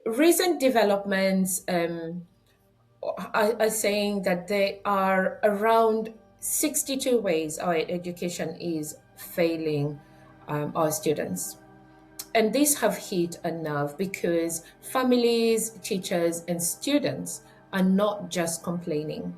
Recent developments are saying that there are around 62 ways our education is failing our students. And these have hit a nerve because families, teachers, and students are not just complaining.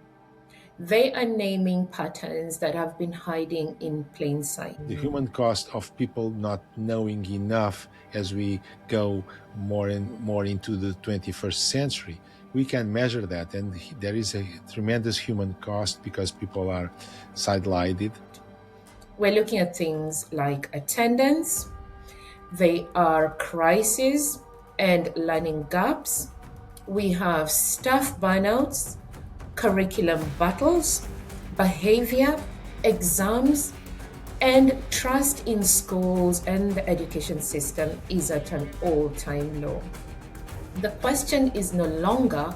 They are naming patterns that have been hiding in plain sight. The human cost of people not knowing enough as we go more and more into the 21st century. We can measure that, and there is a tremendous human cost because people are sidelined. We're looking at things like attendance, they are crises and learning gaps. We have staff burnouts, curriculum battles, behavior, exams, and trust in schools and the education system is at an all-time low. The question is no longer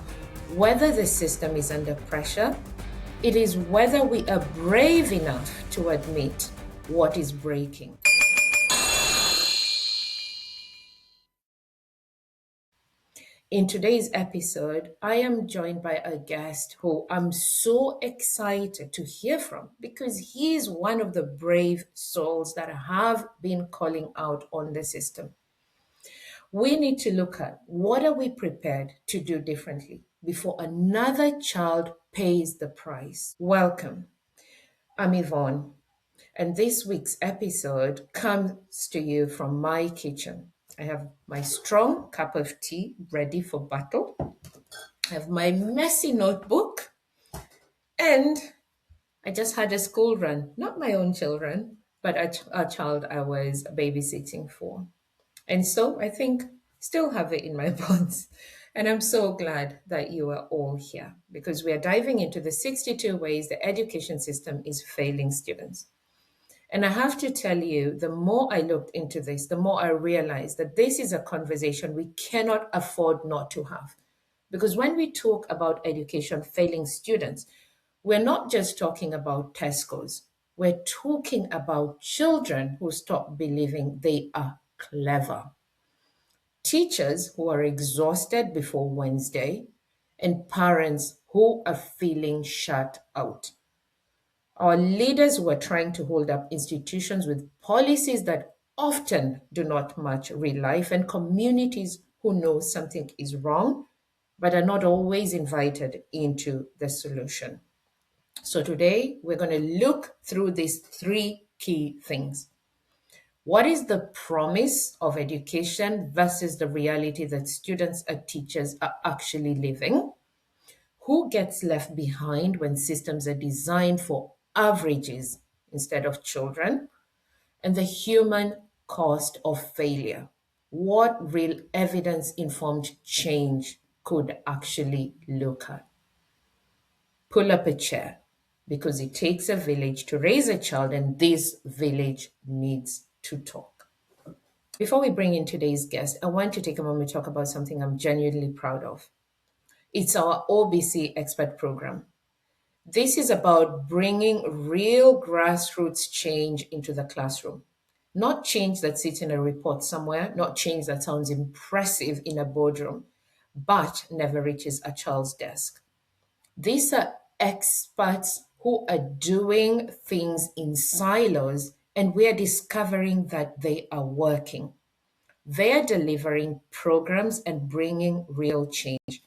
whether the system is under pressure, it is whether we are brave enough to admit what is breaking. In today's episode, I am joined by a guest who I'm so excited to hear from because he is one of the brave souls that have been calling out on the system. We need to look at what are we prepared to do differently before another child pays the price. Welcome. I'm Yvonne, and this week's episode comes to you from my kitchen. I have my strong cup of tea ready for battle. I have my messy notebook, and I just had a school run, not my own children, but a child I was babysitting for. And so I think still have it in my bones. And I'm so glad that you are all here because we are diving into the 62 ways the education system is failing students. And I have to tell you, the more I looked into this, the more I realized that this is a conversation we cannot afford not to have. Because when we talk about education failing students, we're not just talking about test scores. We're talking about children who stop believing they are clever, teachers who are exhausted before Wednesday, and parents who are feeling shut out. Our leaders who are trying to hold up institutions with policies that often do not match real life, and communities who know something is wrong but are not always invited into the solution. So today we're going to look through these three key things. What is the promise of education versus the reality that students and teachers are actually living? Who gets left behind when systems are designed for averages instead of children? And the human cost of failure. What real evidence informed change could actually look at? Pull up a chair because it takes a village to raise a child, and this village needs to talk. Before we bring in today's guest, I want to take a moment to talk about something I'm genuinely proud of. It's our OBC expert program. This is about bringing real grassroots change into the classroom. Not change that sits in a report somewhere, not change that sounds impressive in a boardroom, but never reaches a child's desk. These are experts who are doing things in silos, and we are discovering that they are working. They are delivering programs and bringing real change.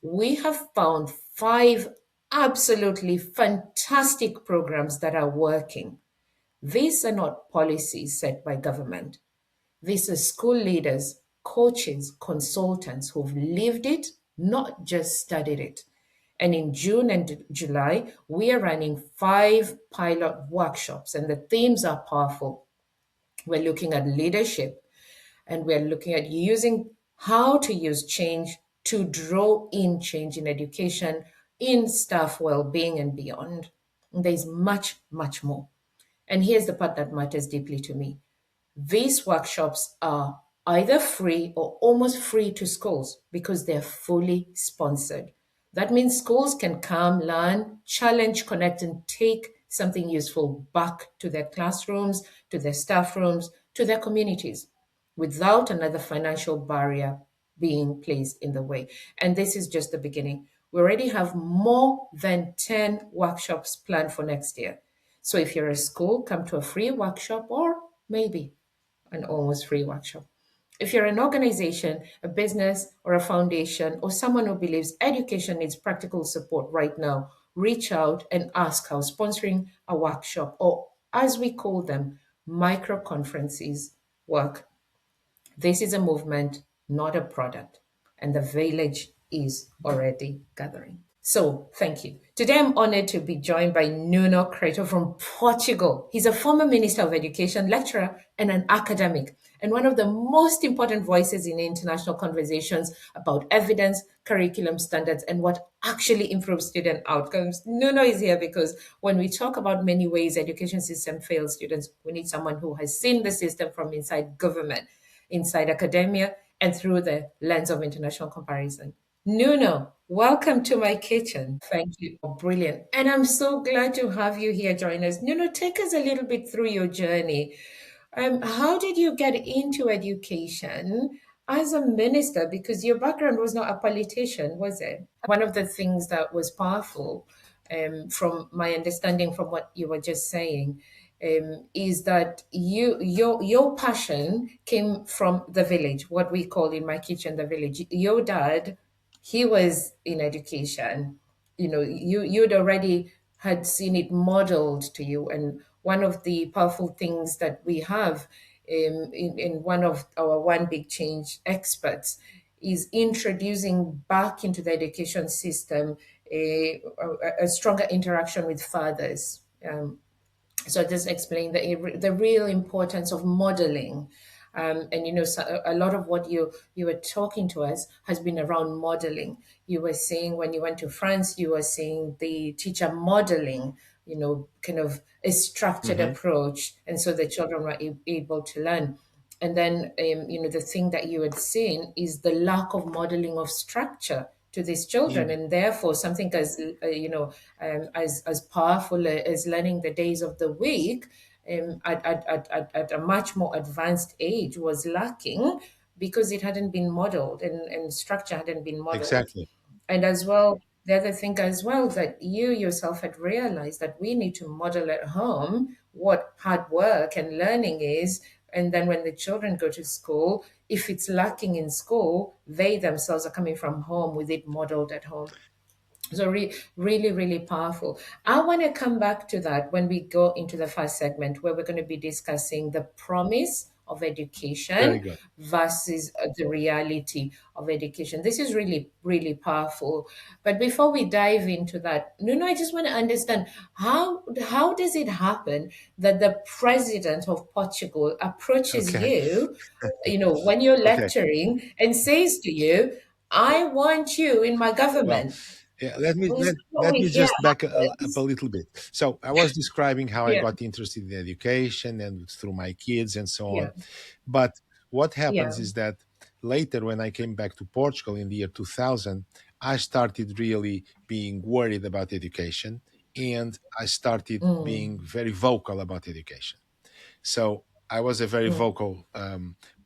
We have found 5 absolutely fantastic programs that are working. These are not policies set by government. These are school leaders, coaches, consultants who've lived it, not just studied it. And in June and July, we are running 5 pilot workshops, and the themes are powerful. We're looking at leadership, and we're looking at using how to use change to draw in change in education, in staff well-being, and beyond. And there's much, much more. And here's the part that matters deeply to me. These workshops are either free or almost free to schools because they're fully sponsored. That means schools can come, learn, challenge, connect, and take something useful back to their classrooms, to their staff rooms, to their communities without another financial barrier being placed in the way. And this is just the beginning. We already have more than 10 workshops planned for next year. So if you're a school, come to a free workshop or maybe an almost free workshop. If you're an organization, a business, or a foundation, or someone who believes education needs practical support right now, reach out and ask how sponsoring a workshop, or as we call them, micro conferences, work. This is a movement, not a product, and the village is already gathering. So, thank you. Today, I'm honored to be joined by Nuno Crato from Portugal. He's a former Minister of Education, lecturer, and an academic, and one of the most important voices in international conversations about evidence, curriculum standards, and what actually improves student outcomes. Nuno is here because when we talk about many ways education system fails students, we need someone who has seen the system from inside government, inside academia, and through the lens of international comparison. Nuno, welcome to my kitchen. Thank you. Oh, brilliant. And I'm so glad to have you here join us. Nuno, take us a little bit through your journey. How did you get into education as a minister? Because your background was not a politician, was it? One of the things that was powerful, from my understanding from what you were just saying, is that your passion came from the village, what we call in my kitchen the village. Your dad, he was in education. You'd already had seen it modeled to you, and one of the powerful things that we have in one of our one big change experts is introducing back into the education system a stronger interaction with fathers. So just explain the real importance of modeling. And so a lot of what you were talking to us has been around modeling. You were saying when you went to France, you were seeing the teacher modeling, kind of a structured Hmm. approach, and so the children were able to learn. And then, the thing that you had seen is the lack of modeling of structure to these children, and therefore something as as powerful as learning the days of the week at a much more advanced age was lacking because it hadn't been modeled, and structure hadn't been modeled. Exactly. And as well, the other thing as well that you yourself had realized that we need to model at home what hard work and learning is. And then when the children go to school, if it's lacking in school, they themselves are coming from home with it modeled at home. So really, really powerful. I want to come back to that when we go into the first segment where we're going to be discussing the promise of Very education good. versus the reality of education. This is really, really powerful. But before we dive into that, Nuno, I just want to understand how does it happen that the president of Portugal approaches Okay. you, when you're Okay. lecturing and says to you, I want you in my Well, government. yeah, let me Is let, that what let we me hear just back up a happens? little bit. So I was describing how I Yeah, got interested in education and through my kids and so yeah, on. But what happens yeah. is that later, when I came back to Portugal in the year 2000, I started really being worried about education, and I started being Mm, very vocal about education. So I was a very mm. vocal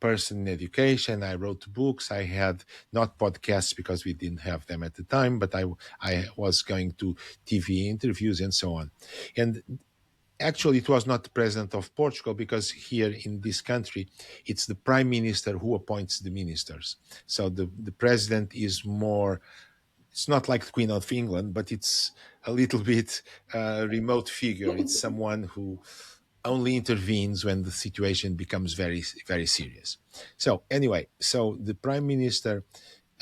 person in education. I wrote books. I had not podcasts because we didn't have them at the time, but I was going to TV interviews and so on. And actually, it was not the president of Portugal, because here in this country, it's the prime minister who appoints the ministers. So the president is more, it's not like the Queen of England, but it's a little bit remote figure. It's someone who only intervenes when the situation becomes very, very serious. So anyway, so the prime minister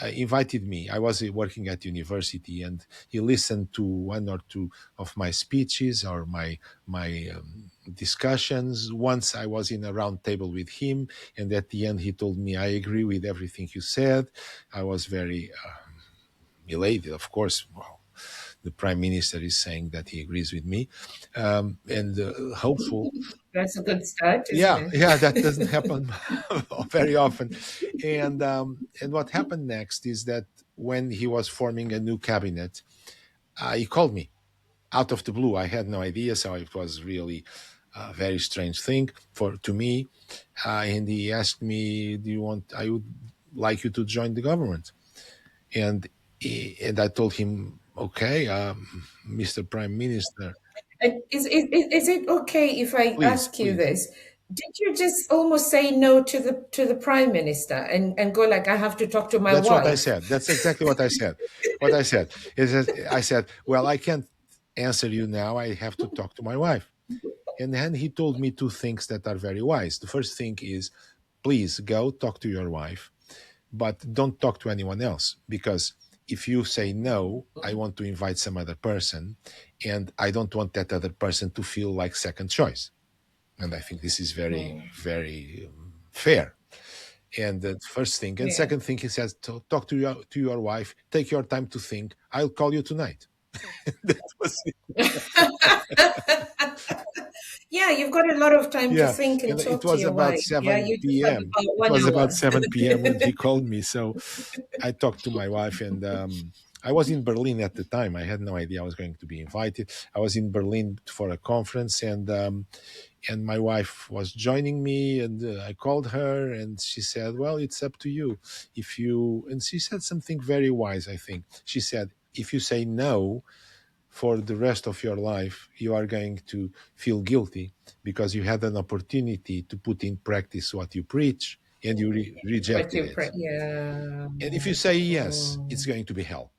invited me. I was working at university, and he listened to one or two of my speeches or my discussions. Once I was in a round table with him, and at the end he told me, "I agree with everything you said." I was very elated, of course. Wow, the prime minister is saying that he agrees with me, and hopeful. That's a good start, isn't Yeah, it? yeah, that doesn't happen very often. And what happened next is that when he was forming a new cabinet, he called me out of the blue. I had no idea, so it was really a very strange thing for to me. And he asked me, "Do you want? I would." like you to join the government. And I told him, okay, Mr. Prime Minister, And is it okay if I please, ask you please. this? Did you just almost say no to the prime minister and go like, I have to talk to my That's what I wife? said. That's exactly what I said. What I said is that I said, well, I can't answer you now. I have to talk to my wife. And then he told me two things that are very wise. The first thing is, please go talk to your wife, but don't talk to anyone else, because if you say no, I want to invite some other person, and I don't want that other person to feel like second choice. And I think this is very, Mm, very fair. And the first thing, and yeah. second thing, he says, talk to your wife, take your time to think. I'll call you tonight. That was it. Yeah, you've got a lot of time to Yeah, think and and it talk to was your about wife. Yeah, 7 you just have p.m. about It one was about hour. 7 p.m. when he called me. So I talked to my wife, and I was in Berlin at the time. I had no idea I was going to be invited. I was in Berlin for a conference, and my wife was joining me, and I called her, and she said, "Well, it's up to you. If you," and she said something very wise. I think she said, "If you say no for the rest of your life, you are going to feel guilty because you had an opportunity to put in practice what you preach, and you What rejected you it. yeah. And if you say yes, it's Mm, going to be hell.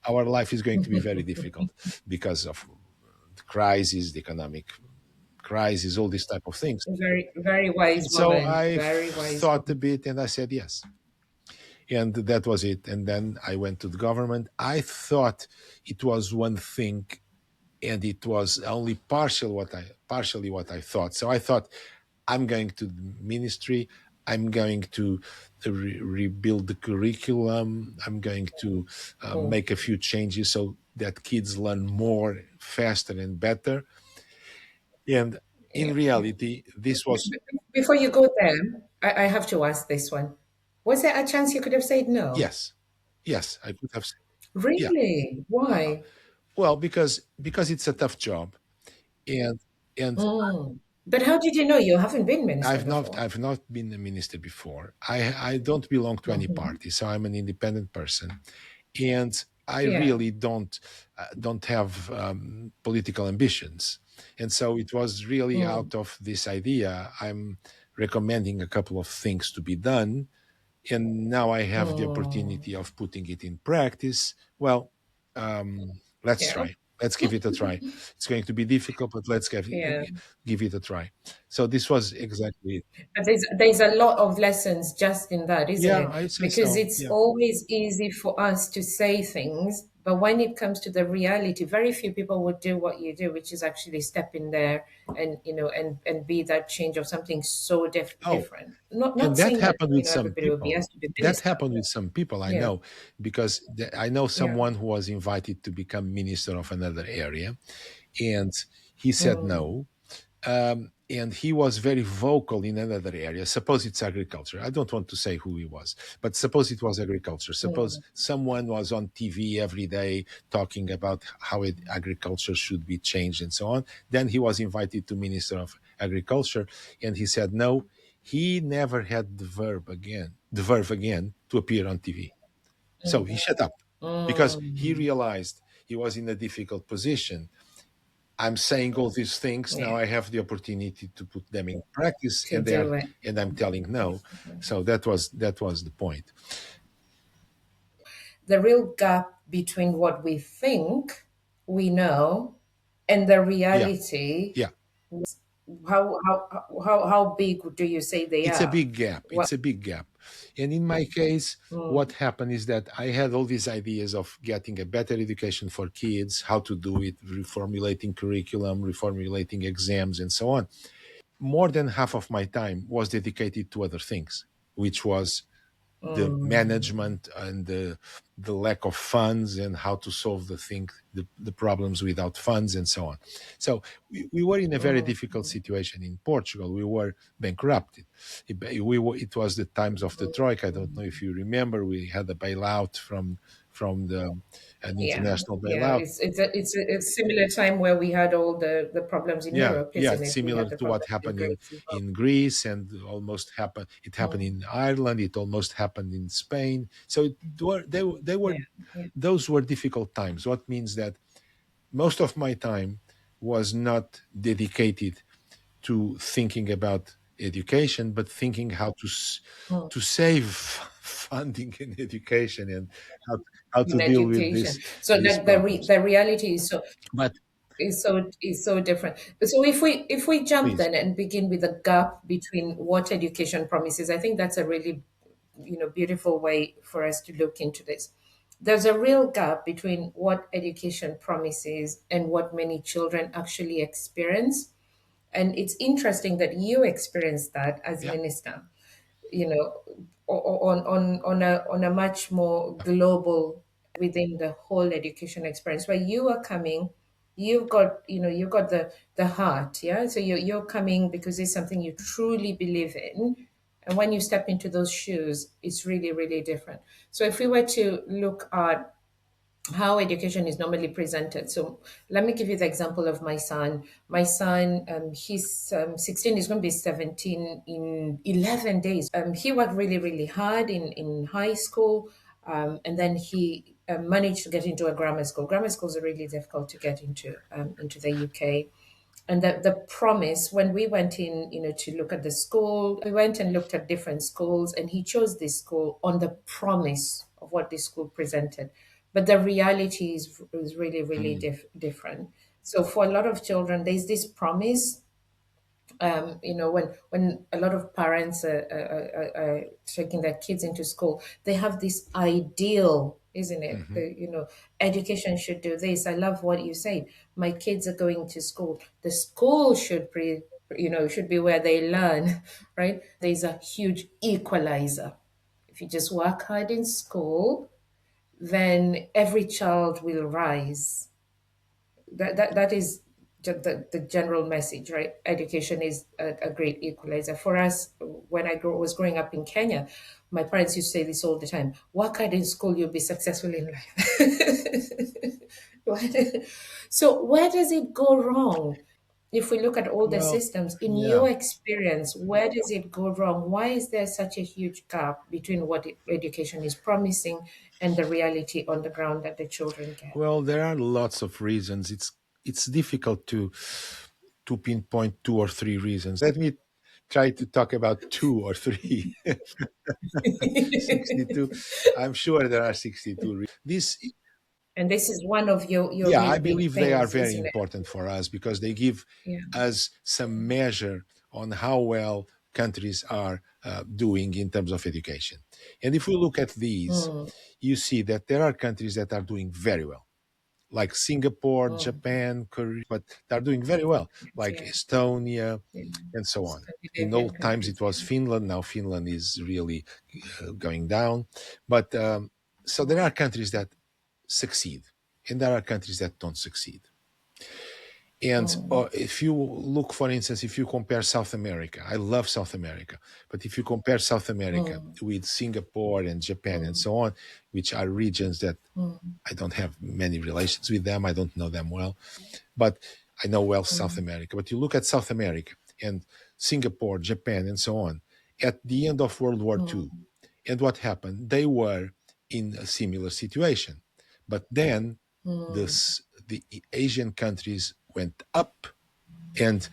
Our life is going to be very difficult because of the crisis, the economic crisis, all these type of things." very, very wise And so woman. I Very wise thought a woman. bit, and I said yes. And that was it. And then I went to the government. I thought it was one thing, and it was only partially what I thought. So I thought, I'm going to the ministry. I'm going to rebuild the curriculum. I'm going to Mm, make a few changes so that kids learn more, faster, and better. And in yeah. reality, this was Before you go there, I have to ask this one. Was there a chance you could have said no? yes, yes. I could have said, yeah. Really? Why? Well, because it's a tough job, and and Mm. But how did you know? You haven't been minister before. I've not been a minister before. I don't belong to any Hmm. party, so I'm an independent person, and I Yeah. really don't have political ambitions, and so it was really Mm. out of this idea. I'm recommending a couple of things to be done, and now I have the Mm. opportunity of putting it in practice. Well, let's Yeah. try. Let's give it a try. It's going to be difficult, but let's Yeah. give it a try. So this was exactly it. But there's a lot of lessons just in that, isn't Yeah, it? I'd say Because so. it's Yeah. always easy for us to say things, but when it comes to the reality, very few people would do what you do, which is actually step in there and and be that change of something so Oh, different. Not and that saying that happened with some everybody will be people. asked to be That minister, happened but with some people I yeah, know, because I know yeah. someone who was invited to become minister of another area, and he said Mm, no. And he was very vocal in another area. Suppose it's agriculture. I don't want to say who he was, but suppose it was agriculture. Suppose mm, someone was on TV every day talking about how agriculture should be changed and so on. Then he was invited to Minister of Agriculture, and he said no. He never had the verb again to appear on TV. So he shut up because he mm, realized he was in a difficult position. I'm saying all these things now. yeah, I have the opportunity to put them in practice, to do it. and I'm telling no. So that was the point. The real gap between what we think we know and the Yeah, reality, yeah. how big do you say they It's a are? big gap. What? It's a big gap. And in my case, what Mm, happened is that I had all these ideas of getting a better education for kids, how to do it, reformulating curriculum, reformulating exams, and so on. More than half of my time was dedicated to other things, which was the mm, management and the lack of funds and how to solve the thing, the problems without funds and so on. So we were in a very difficult mm, situation in Portugal. We were bankrupted. It was the times of the Troika. I don't know if you remember. We had a bailout from the an yeah, international yeah. bailout. It's a similar time where we had all the problems in Yeah, Europe, yeah, isn't it's it? We similar had the to what problems in happened Greece as well. in Greece, and almost happened. It happened Mm, in Ireland. It almost happened in Spain. So they were yeah, yeah. those were difficult times. What means that most of my time was not dedicated to thinking about education, but thinking how Mm. to save funding in education and how how to In deal with education, so these that problems. the reality But is so different. So if we jump please, then and begin with the gap between what education promises, I think that's a really beautiful way for us to look into this. There's a real gap between what education promises and what many children actually experience. And it's interesting that you experienced that as yeah, minister, you know, on a much more global within the whole education experience where you are coming, you've got the heart, yeah. So you're coming because it's something you truly believe in, and when you step into those shoes, it's really really different. So if we were to look at how education is normally presented. So let me give you the example of my son. My son, he's 16, he's going to be 17 in 11 days. He worked really, really hard in high school, and then he managed to get into a grammar school. Grammar schools are really difficult to get into the UK. And the promise, when we went in, to look at the school, we went and looked at different schools, and he chose this school on the promise of what this school presented. But the reality is really, really mm, different. So for a lot of children, there's this promise, when a lot of parents are taking their kids into school, they have this ideal, isn't it? mhm. Education should do this. I love what you say. My kids are going to school. The school should be where they learn, right? There's a huge equalizer. If you just work hard in school, then every child will rise. That is the general message, right? Education is a great equalizer for us. When was growing up in Kenya, my parents used to say this all the time: work hard in school, you'll be successful in life. So where does it go wrong? If we look at all the Well, systems, in yeah. your experience, where does it go wrong? Why is there such a huge gap between what education is promising and the reality on the ground that the children get? Well, there are lots of reasons. It's difficult to pinpoint two or three reasons. Let me try to talk about two or three. 62. I'm sure there are 62 reasons. This, And this is one of your yeah, real I big believe they are things, very isn't it? important for us because they give Yeah. us some measure on how well countries are doing in terms of education. And if we look at these, Mm, you see that there are countries that are doing very well, like Singapore, mm. Japan, Korea, but they're doing very well, Yes, like yeah, Estonia yeah. and so on. In Scandinavian old times, it countries, was yeah. Finland. Now Finland is really going down. But so there are countries that succeed, and there are countries that don't succeed. And Mm, if you look, for instance, if you compare South America, I love South America, but if you compare South America mm, with Singapore and Japan and mm, so on, which are regions that mm, I don't have many relations with them, I don't know them well, but I know well South mm, America. But you look at South America and Singapore, Japan, and so on, at the end of World War II, mm, and what happened? They were in a similar situation. But then mm. this, the Asian countries went up and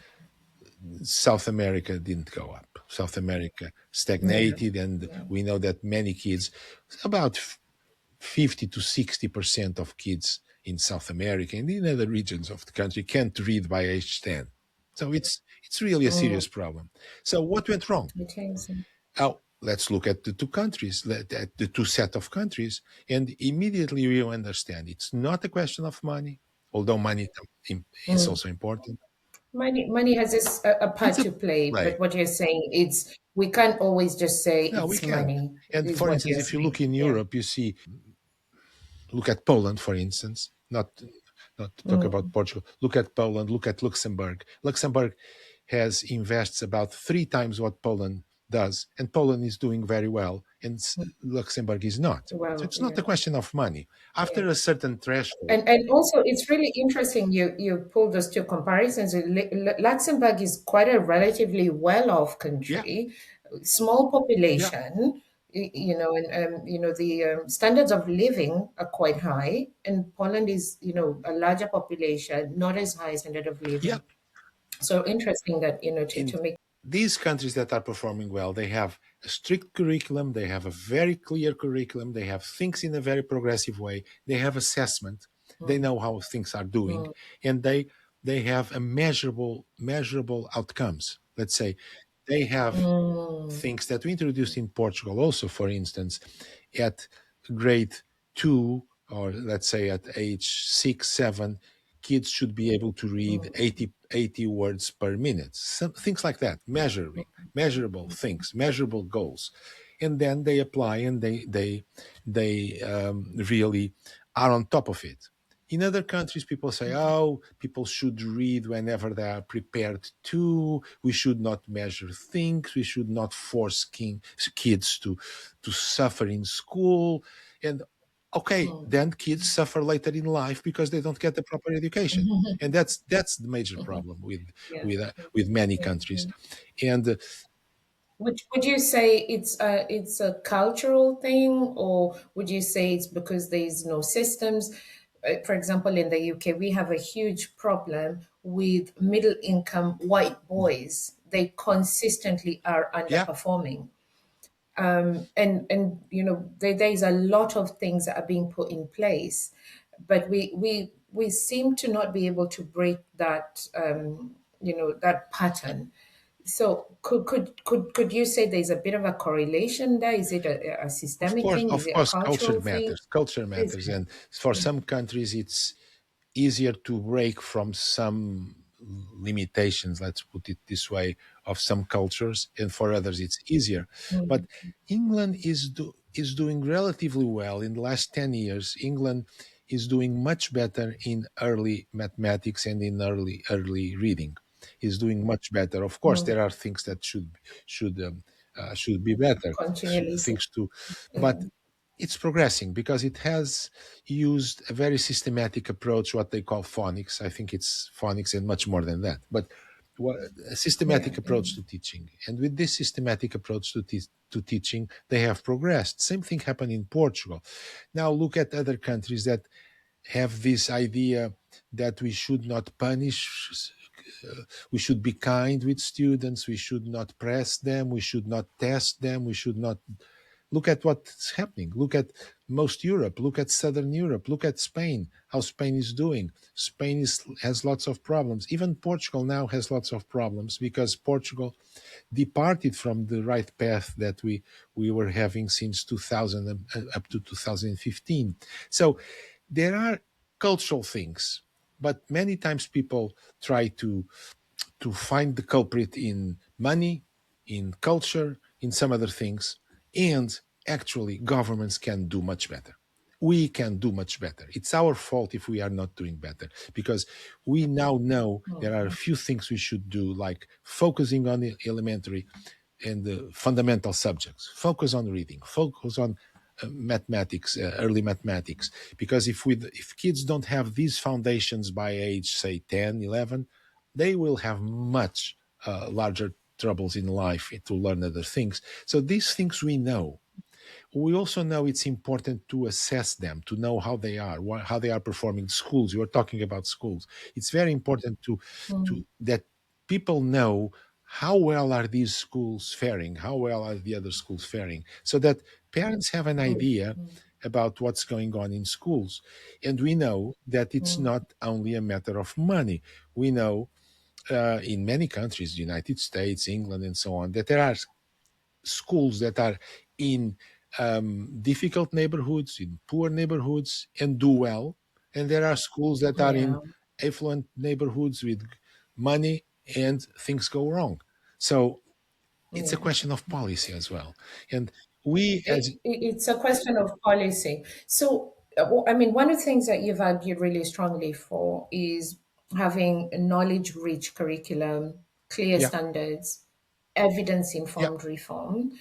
South America didn't go up. South America Yeah, stagnated, and yeah. we know that many kids, about 50 to 60% of kids in South America and in other regions of the country can't read by age 10. So it's really a Mm. serious problem. So what went wrong? It is. Now, let's look at the two countries, at the two set of countries, and immediately we understand it's not a question of money, although money is Mm. also important. Money has a It's part a to play, play. but what you're saying, it's we can't always just say No, we it's can't. money, And is for what instance, you're if you saying. look in Yeah. Europe, you see, look at Poland, for instance, not. not to talk about mm, Portugal. Look at Poland. Look at Luxembourg. Luxembourg has invests about three times what Poland does, and Poland is doing very well, and mm. Luxembourg is not. So Well, it's not yeah, a question of money. yeah. After a certain threshold, And also, it's really interesting you pulled those two comparisons. Luxembourg is quite a relatively well-off yeah, country, small yeah, population, and the standards of living are quite high, and Poland is a larger population, not as high standard of yeah. living. So interesting that In to make. these countries that are performing well, they have a strict curriculum, they have a very clear curriculum, they have things in a very progressive way, they have assessment, they Mm, know how things are doing, mm, and they have a measurable outcomes. Let's say they have mm, things that we introduced in Portugal also, for instance, at grade two, or let's say at age six, seven, kids should be able to read mm, 80 words per minute. Some things like that, measurable things, measurable goals. And then they apply and they really are on top of it. In other countries, people say, oh, people should read whenever they are prepared to. We should not measure things. We should not force kids to suffer in school. And okay, mm. then kids suffer later in life because they don't get the proper education. And that's the major problem Yeah. with many Yeah. countries. And Would you say it's a cultural thing, or would you say it's because there's no systems? For example, in the UK, we have a huge problem with middle income white boys. They consistently are yeah, underperforming. And there's a lot of things that are being put in place, but we seem to not be able to break that pattern. So could you say there's a bit of a correlation there? Is it a systemic thing? Is of it a course, culture cultural thing? matters. Culture What is matters, it? and for some countries, it's easier to break from some limitations, let's put it this way, of some cultures, and for others it's easier. But Mm, England is doing relatively well in the last 10 years. England is doing much better in early mathematics and in early reading. Is doing much better. Of course, mm. there are things that should be better, Continually. things to, but Yeah. it's progressing because it has used a very systematic approach, what they call phonics. I think it's phonics and much more than that, but a Yeah. systematic Yeah. approach to teaching. And with this systematic approach to teaching, they have progressed. Same thing happened in Portugal. Now look at other countries that have this idea that we should not punish, we should be kind with students, we should not press them, we should not test them, we should not. Look at what's happening. Look at most Europe. Look at Southern Europe. Look at Spain, how Spain is doing. Has lots of problems. Even Portugal now has lots of problems because Portugal departed from the right path that we were having since 2000 up to 2015. So there are cultural things, but many times people try to find the culprit in money, in culture, in some other things. And actually, governments can do much better. We can do much better. It's our fault if we are not doing better because we now know there are a Mm, few things we should do, like focusing on the elementary and the fundamental subjects, focus on reading, focus on mathematics, early mathematics, because if kids don't have these foundations by age say 10, 11, they will have much larger troubles in life to learn other things. So these things we know. We also know it's important to assess them, to know how they are, how they are performing. Schools, you are talking about schools. It's very important mm, to that people know how well are these schools faring, how well are the other schools faring, so that parents have an mm, idea mm, about what's going on in schools. And we know that it's mm, not only a matter of money. We know in many countries, the United States, England, and so on, that there are schools that are in difficult neighborhoods, in poor neighborhoods, and do well. And there are schools that are yeah. in affluent neighborhoods with money and things go wrong. So it's a Yeah. question of policy as well. And we, as It's a question of policy. So Well, I mean, one of the things that you've argued really strongly for is having a knowledge rich curriculum, clear Yeah, standards, evidence yeah, informed reform.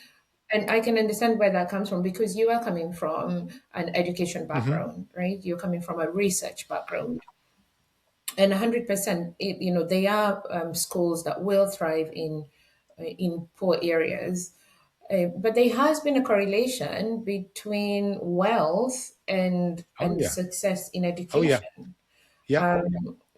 And I can understand where that comes from because you are coming from an education hmm, background, right? You're coming from a research background. And 100%, they are schools that will thrive in poor areas. But there has been a correlation between wealth oh and yeah, success in oh yeah, education. yeah,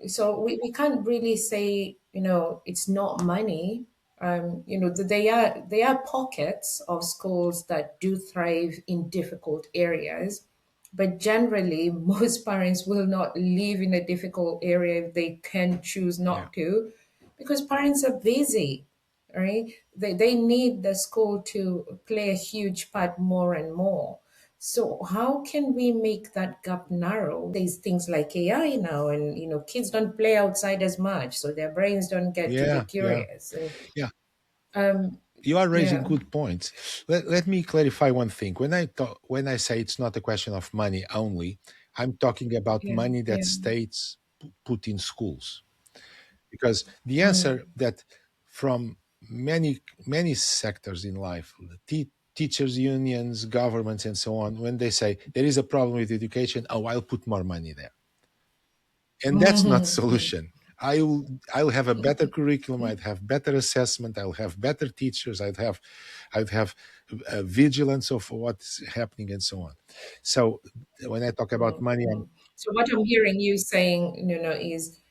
So we can't really say, it's not money. There are pockets of schools that do thrive in difficult areas, but generally most parents will not live in a difficult area if they can choose yeah, not to, because parents are busy, right? They need the school to play a huge part more and more. So how can we make that gap narrow? There's things like AI now, and kids don't play outside as much, so their brains don't get to be yeah, yeah, curious. And yeah. um, You are raising yeah, good points. Let me clarify one thing. When I say it's not a question of money only, I'm talking about yeah, money that yeah, states put in schools. Because the mm, answer that from many sectors in life, teachers unions, governments, and so on, when they say there is a problem with education, oh, I'll put more money there, and that's not solution. I'll have a better curriculum, I'd have better assessment, I'll have better teachers, I'd have vigilance of what's happening, and so on. So when I talk about mm, money, I'm mm. So what I'm hearing you saying, is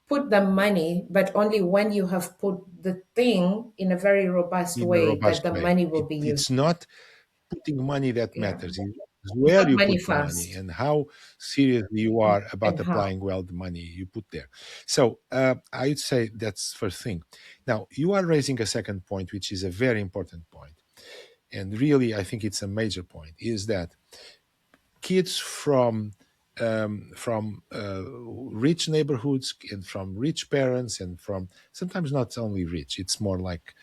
put the money, but only when you have put the thing in a very robust in a way that robust the way. money will be used. It's not putting money that Yeah, matters. It's put where you money put the money first and how seriously you are about and how. applying well the money you put there. So I'd say that's first thing. Now you are raising a second point, which is a very important point, and really I think it's a major point. Is that kids from rich neighborhoods and from rich parents and from sometimes not only rich, it's more like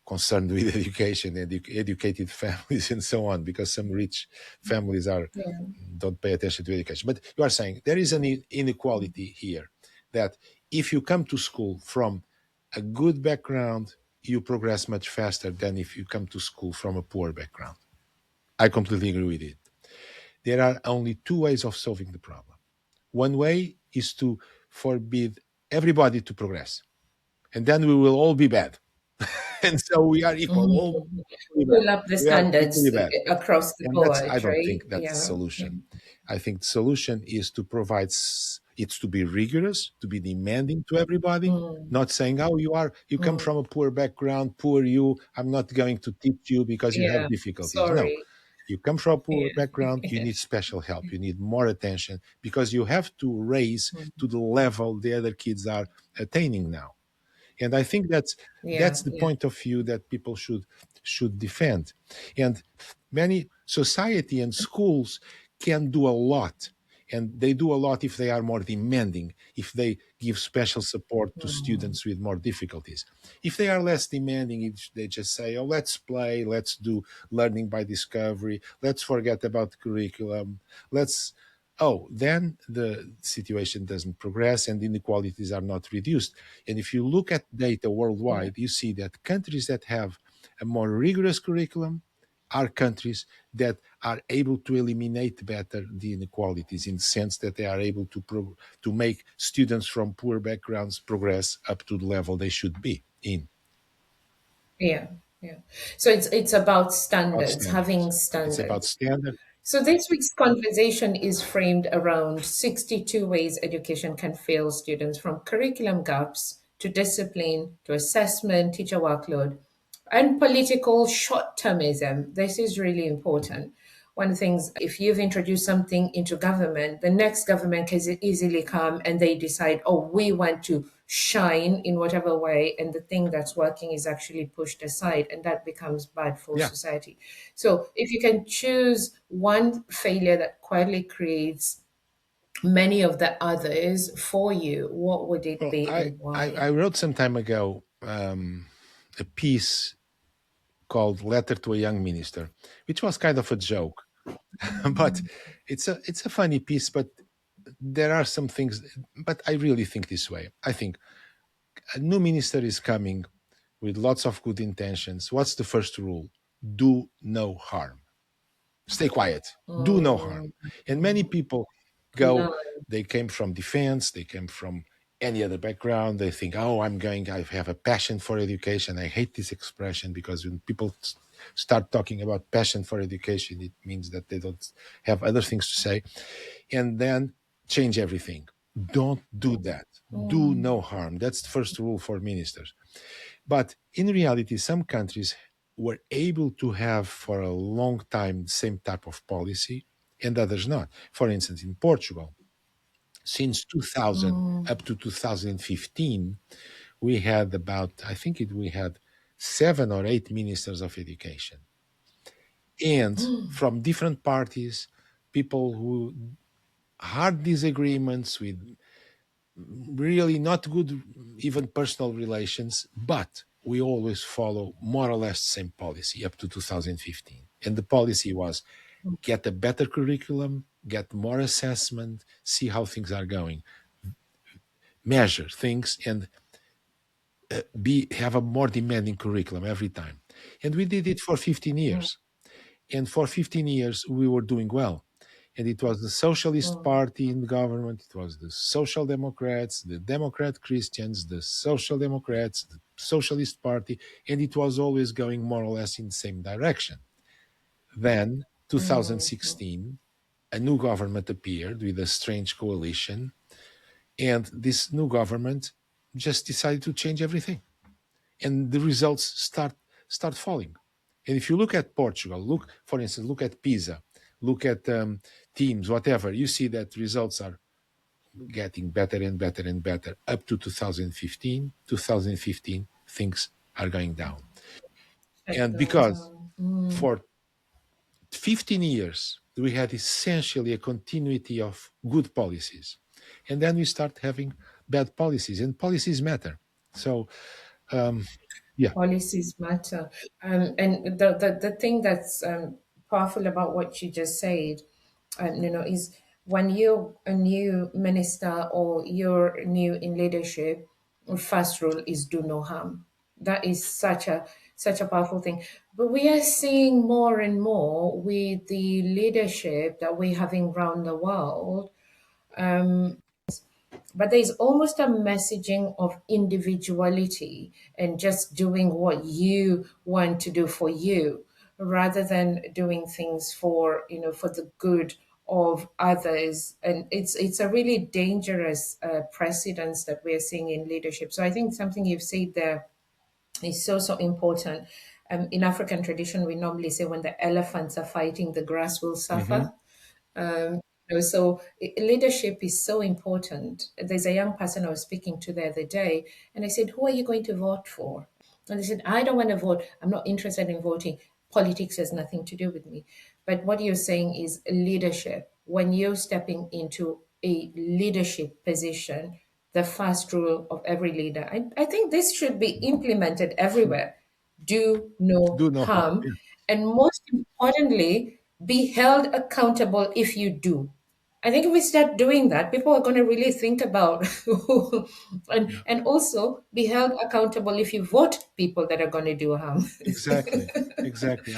concerned with education, educated families and so on, because some rich families are Yeah, don't pay attention to education. But you are saying there is an inequality here, that if you come to school from a good background, you progress much faster than if you come to school from a poor background. I completely agree with it. There are only two ways of solving the problem. One way is to forbid everybody to progress, and then we will all be bad. And so we are equal, all mhm. equally bad. Pull up the We are standards equally bad. across the And that's, I board, don't right? think that's the Yeah, yeah. solution. I think the solution is to provide, it's to be rigorous, to be demanding to everybody, Mm, not saying, oh, you come mm. from a poor background, poor you, I'm not going to teach you because you have Yeah, difficulties. No, sorry. you come from a poor Yeah. background, you need special help, you need more attention, because you have to raise to the level the other kids are attaining now. And I think that's Yeah, the yeah. point of view that people should defend. And many society and schools can do a lot, and they do a lot if they are more demanding, if they give special support to Mm, students with more difficulties. If they are less demanding, if they just say, oh, let's play, let's do learning by discovery, let's forget about curriculum, let's, oh, then the situation doesn't progress and inequalities are not reduced. And if you look at data yeah, worldwide, you see that countries that have a more rigorous curriculum are countries that are able to eliminate better the inequalities, in the sense that they are able to make students from poor backgrounds progress up to the level they should be in. yeah, yeah. So it's about About standards, having standards. It's about standards. standard. So this week's conversation is framed around 62 ways education can fail students, from curriculum gaps to discipline to assessment, teacher workload, and political short-termism. This is really important. One of the things, if you've introduced something into government, the next government can easily come and they decide, oh, we want to shine in whatever way, and the thing that's working is actually pushed aside, and that becomes bad for Yeah. society. So if you can choose one failure that quietly creates many of the others for you, what would it Well, be I, and I, why? I wrote some time ago a piece called Letter to a Young Minister, which was kind of a joke. But it's a funny piece. But there are some things. But I really think this way. I think a new minister is coming with lots of good intentions. What's the first rule? Do no harm. Stay quiet. Do no harm. Mm, And many people go, no. they came from defense, they came from any other background. They think, oh, I have a passion for education. I hate this expression because when people start talking about passion for education, it means that they don't have other things to say. And then change everything. Don't do that. Do Mm, no harm. That's the first rule for ministers. But in reality, some countries were able to have for a long time the same type of policy and others not. For instance, in Portugal, since 2000 mm, up to 2015, we had we had 7 or 8 ministers of education. And from different parties, people who had disagreements with really not good even personal relations, but we always follow more or less the same policy up to 2015. And the policy was get a better curriculum, get more assessment, see how things are going, measure things, and be have a more demanding curriculum every time. And we did it for 15 mm, years. And for 15 years, we were doing well. And it was the Socialist mm, Party in the government, it was the Social Democrats, the Democrat Christians, the Social Democrats, the Socialist Party, and it was always going more or less in the same direction. Then, mm, mm. 2016, a new government appeared with a strange coalition, and this new government just decided to change everything. And the results start falling. And if you look at Portugal, look for instance, look at PISA, look at teams, whatever, you see that results are getting better and better and better up to 2015. 2015, things are going down. Shut And down. because Mm. for 15 years we had essentially a continuity of good policies, and then we start having bad policies, and policies matter. So yeah. Policies matter. And the thing that's powerful about what you just said, is when you're a new minister or you're new in leadership, first rule is do no harm. That is such a powerful thing. But we are seeing more and more with the leadership that we're having around the world, but there's almost a messaging of individuality and just doing what you want to do for you rather than doing things for the good of others. And it's a really dangerous precedence that we're seeing in leadership. So I think something you've said there is so important. In African tradition, we normally say when the elephants are fighting, the grass will Hmm. suffer. Leadership is so important. There's a young person I was speaking to the other day, and I said, "Who are you going to vote for?" And they said, "I don't want to vote. I'm not interested in voting. Politics has nothing to do with me." But what you're saying is leadership. When you're stepping into a leadership position, the first rule of every leader, I think this should be implemented everywhere: do no Do no harm. harm. Yeah, And most importantly, be held accountable if you do. I think if we start doing that, people are going to really think about yeah, and also be held accountable if you vote people that are going to do harm. exactly, exactly.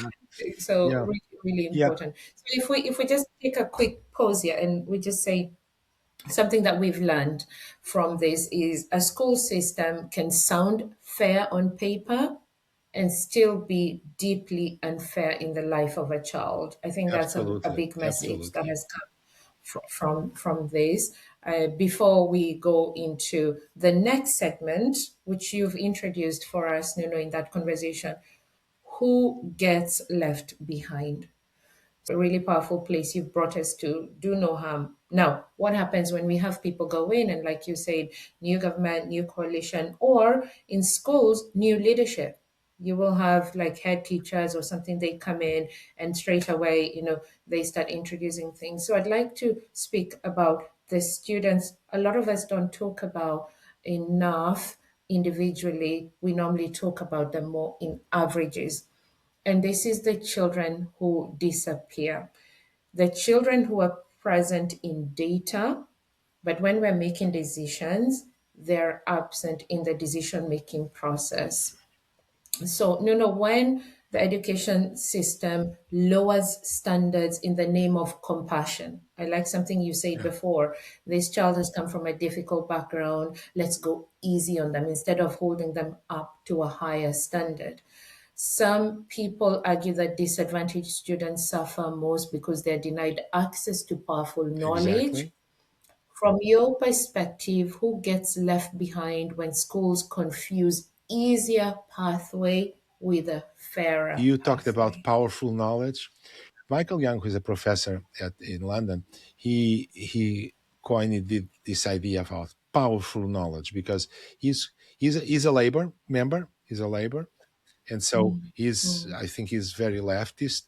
So Yeah, really, really yeah, important. So if we just take a quick pause here and we just say something that we've learned from this is a school system can sound fair on paper and still be deeply unfair in the life of a child. I think that's a absolutely, big message that absolutely. has come from this. Before we go into the next segment, which you've introduced for us, Nuno, in that conversation, who gets left behind? A really powerful place you've brought us to. Do no harm. Now, what happens when we have people go in and, like you said, new government, new coalition, or in schools, new leadership? You will have like head teachers or something, they come in and straight away, they start introducing things. So I'd like to speak about the students. A lot of us don't talk about enough individually. We normally talk about them more in averages, and this is the children who disappear. The children who are present in data, but when we're making decisions, they're absent in the decision making process. So, when the education system lowers standards in the name of compassion, I like something you said Yeah. before. This child has come from a difficult background. Let's go easy on them instead of holding them up to a higher standard. Some people argue that disadvantaged students suffer most because they're denied access to powerful knowledge. Exactly. From your perspective, who gets left behind when schools confuse easier pathway with a fairer You talked about pathway? powerful knowledge. Michael Young, who is a professor in London, he coined this idea about powerful knowledge because he's a labor member. He's a labor, and so Mm, he's mm, I think he's very leftist,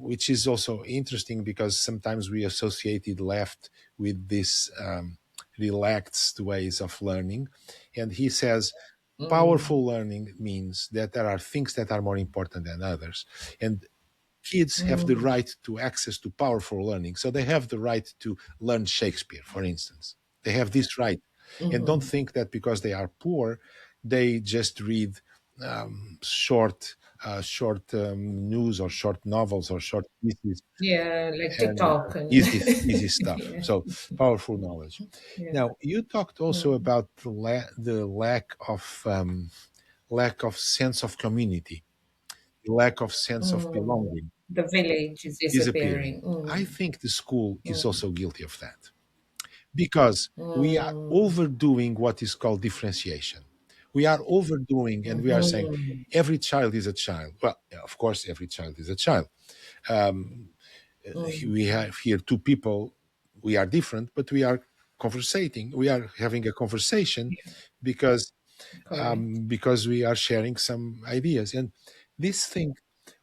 which is also interesting because sometimes we associated left with this relaxed ways of learning, and he says mm, powerful learning means that there are things that are more important than others, and kids have the mm, right to access to powerful learning. So they have the right to learn Shakespeare, for instance. They have this right. And don't mhm. think that because they are poor, they just read short news or short novels or short pieces Yeah, like and TikTok and easy stuff. yeah, So powerful knowledge. yeah. Now you talked also Mm, about the lack of sense of community, lack of sense of mm. belonging The village is disappearing. disappearing. I Mm, think the school is mm, also guilty of that because we are mm, overdoing what is called differentiation. We are overdoing and we are saying mhm, every child is a child. Well, yeah, of course, every child is a child. Um, we mm. have here two people, we are different, but we are conversating. We are having a conversation Yeah, because correct. because we are sharing some ideas and this thing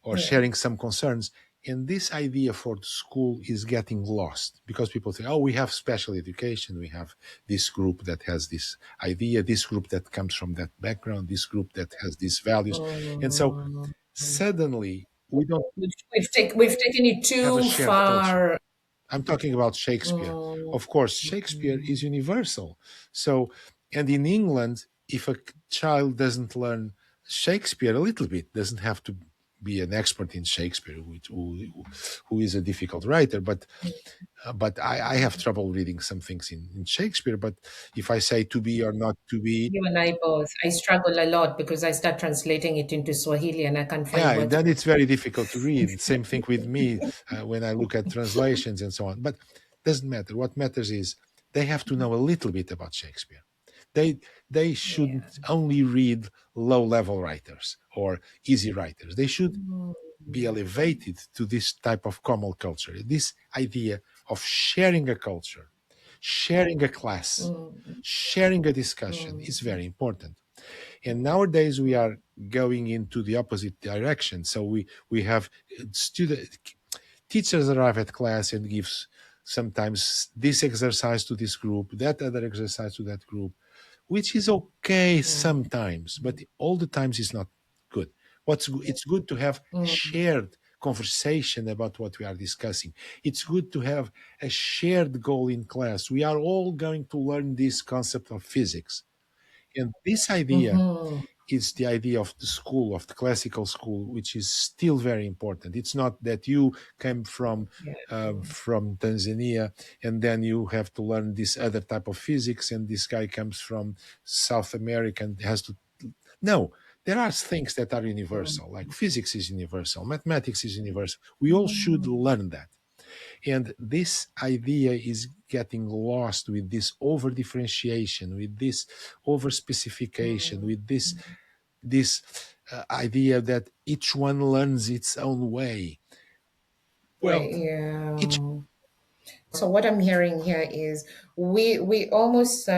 or Yeah. sharing some concerns, and this idea for the school is getting lost because people say, oh, we have special education, we have this group that has this idea, this group that comes from that background, this group that has these values, and so Mm. suddenly we don't We've taken it have a too shared culture. far. I'm talking about Shakespeare. Mm, Of course, Shakespeare is universal. So, and in England, if a child doesn't learn Shakespeare a little bit, doesn't have to be an expert in Shakespeare, who is a difficult writer, but I have trouble reading some things in Shakespeare. But if I say to be or not to be, you and I both. I struggle a lot because I start translating it into Swahili and I can't find yeah, words then for it's it. very difficult to read. Same thing with me when I look at translations and so on. But doesn't matter. What matters is they have to know a little bit about Shakespeare. They they Yeah. shouldn't only read low level writers or easy writers. They should Mm, be elevated to this type of common culture. This idea of sharing a culture, sharing a class, mm, sharing a discussion is mm, very important. And nowadays we are going into the opposite direction. So we have student teachers arrive at class and gives sometimes this exercise to this group, that other exercise to that group, which is okay mm, sometimes, but all the times is not good. It's good to have a mm, shared conversation about what we are discussing. It's good to have a shared goal in class. We are all going to learn this concept of physics. And this idea mhm. is the idea of the school, of the classical school, which is still very important. It's not that you came Yeah. from Tanzania and then you have to learn this other type of physics, and this guy comes from South America and has to. No, there are things that are Mm, universal, like physics is universal, mathematics is universal. We all should mm, learn that. And this idea is getting lost with this over differentiation, with this over specification, mm. with this idea that each one learns its own way. Well, Wait, each yeah. So what I'm hearing here is we almost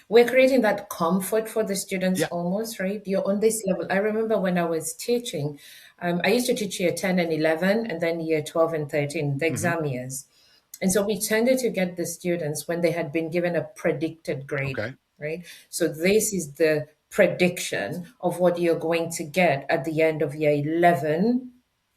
we're creating that comfort for the students yeah. almost, right? You're on this level. I remember when I was teaching, I used to teach year 10 and 11 and then year 12 and 13, the Hmm. exam years. And so we tended to get the students when they had been given a predicted grade, Okay. right? So this is the prediction of what you're going to get at the end of year 11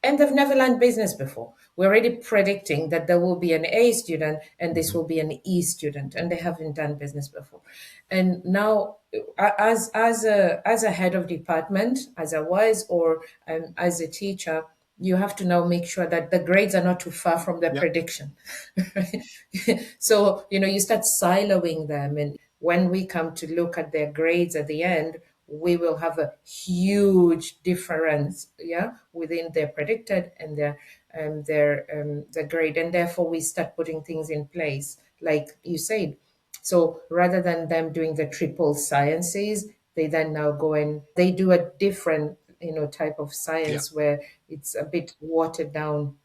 and they've never learned business before. We're already predicting that there will be an A student and this Mhm. will be an E student, and they haven't done business before. And now, as a head of department, as I was, or as a teacher, you have to now make sure that the grades are not too far from the Yeah, prediction. So, you start siloing them. And when we come to look at their grades at the end, we will have a huge difference, yeah, within their predicted and their grade. And therefore, we start putting things in place, like you said. So rather than them doing the triple sciences, they then now go and they do a different, type of yeah. science where it's a bit watered down.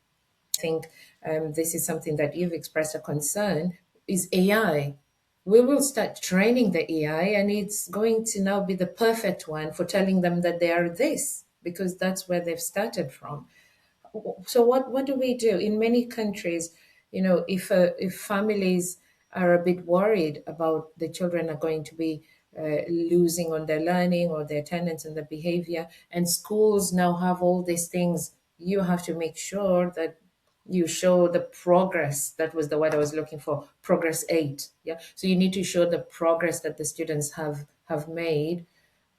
Think this is something that you've expressed a concern is AI. We will start training the AI, and it's going to now be the perfect one for telling them that they are this, because that's where they've started from. So what do we do in many countries? If families are a bit worried about the children are going to be losing on their learning or their attendance and their behavior, and schools now have all these things, you have to make sure that you show the progress. That was the word I was looking for, progress 8. Yeah, so you need to show the progress that the students have made.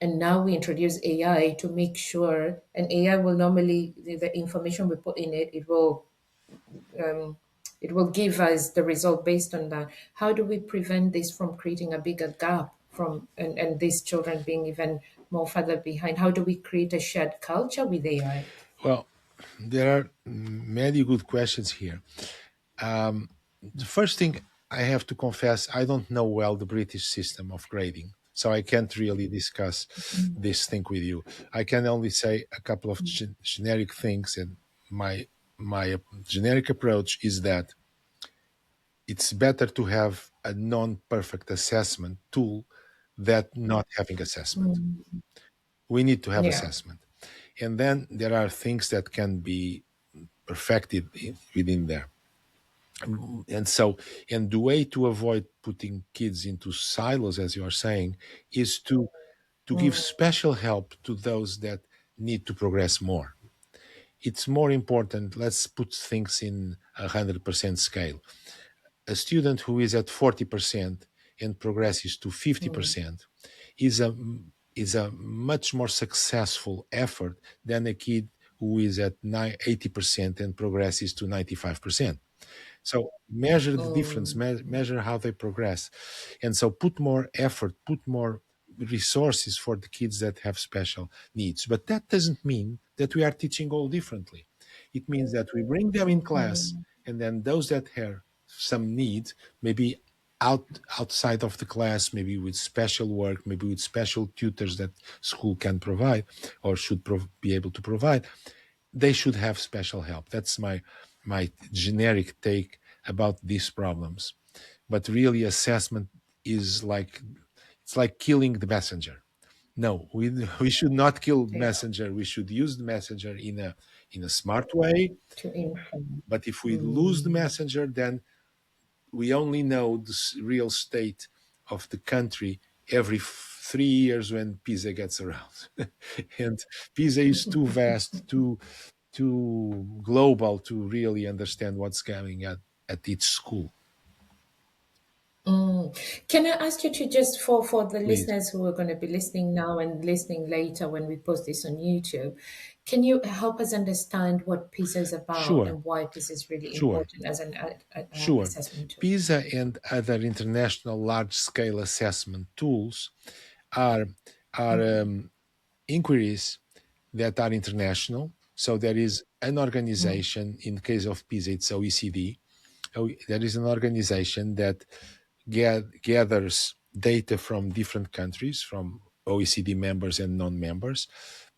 And now we introduce AI to make sure, and AI will normally, the information we put in it, um, it will give us the result based on that. How do we prevent this from creating a bigger gap from, and these children being even more further behind? How do we create a shared culture with AI? Well, there are many good questions here. The first thing I have to confess, I don't know well the British system of grading, so I can't really discuss this thing with you. I can only say a couple of generic things, and my generic approach is that it's better to have a non-perfect assessment tool than not having assessment. Mm, We need to have yeah. assessment, and then there are things that can be perfected within there. And so, and the way to avoid putting kids into silos, as you are saying, is to give Mm, special help to those that need to progress more. It's more important. Let's put things in 100% scale. A student who is at 40% and progresses to mm, 50% is a is a much more successful effort than a kid who is at 80% and progresses to 95%. So measure the difference, mm, measure how they progress. And so put more effort, put more resources for the kids that have special needs. But that doesn't mean that we are teaching all differently. It means that we bring them in class, mhm, and then those that have some need, maybe outside of the class, maybe with special work, maybe with special tutors that school can provide or should be able to provide, they should have special help. That's my generic take about these problems. But really, assessment is like it's like killing the messenger. No, we should not kill the yeah, messenger. We should use the messenger in a smart way. to inform. But if we lose the Mm, messenger, then we only know the real state of the country every 3 years when PISA gets around. And PISA is too vast, too global to really understand what's going at each school. mm. Can I ask you to just, for the Please. listeners who are going to be listening now and listening later when we post this on YouTube, can you help us understand what PISA is about Sure, and why PISA is really sure, important as an sure. assessment tool? PISA and other international large-scale assessment tools are are Mm, inquiries that are international. So there is an mm, organization. In the case of PISA, it's OECD. There is an organization that gathers data from different countries, from OECD members and non-members,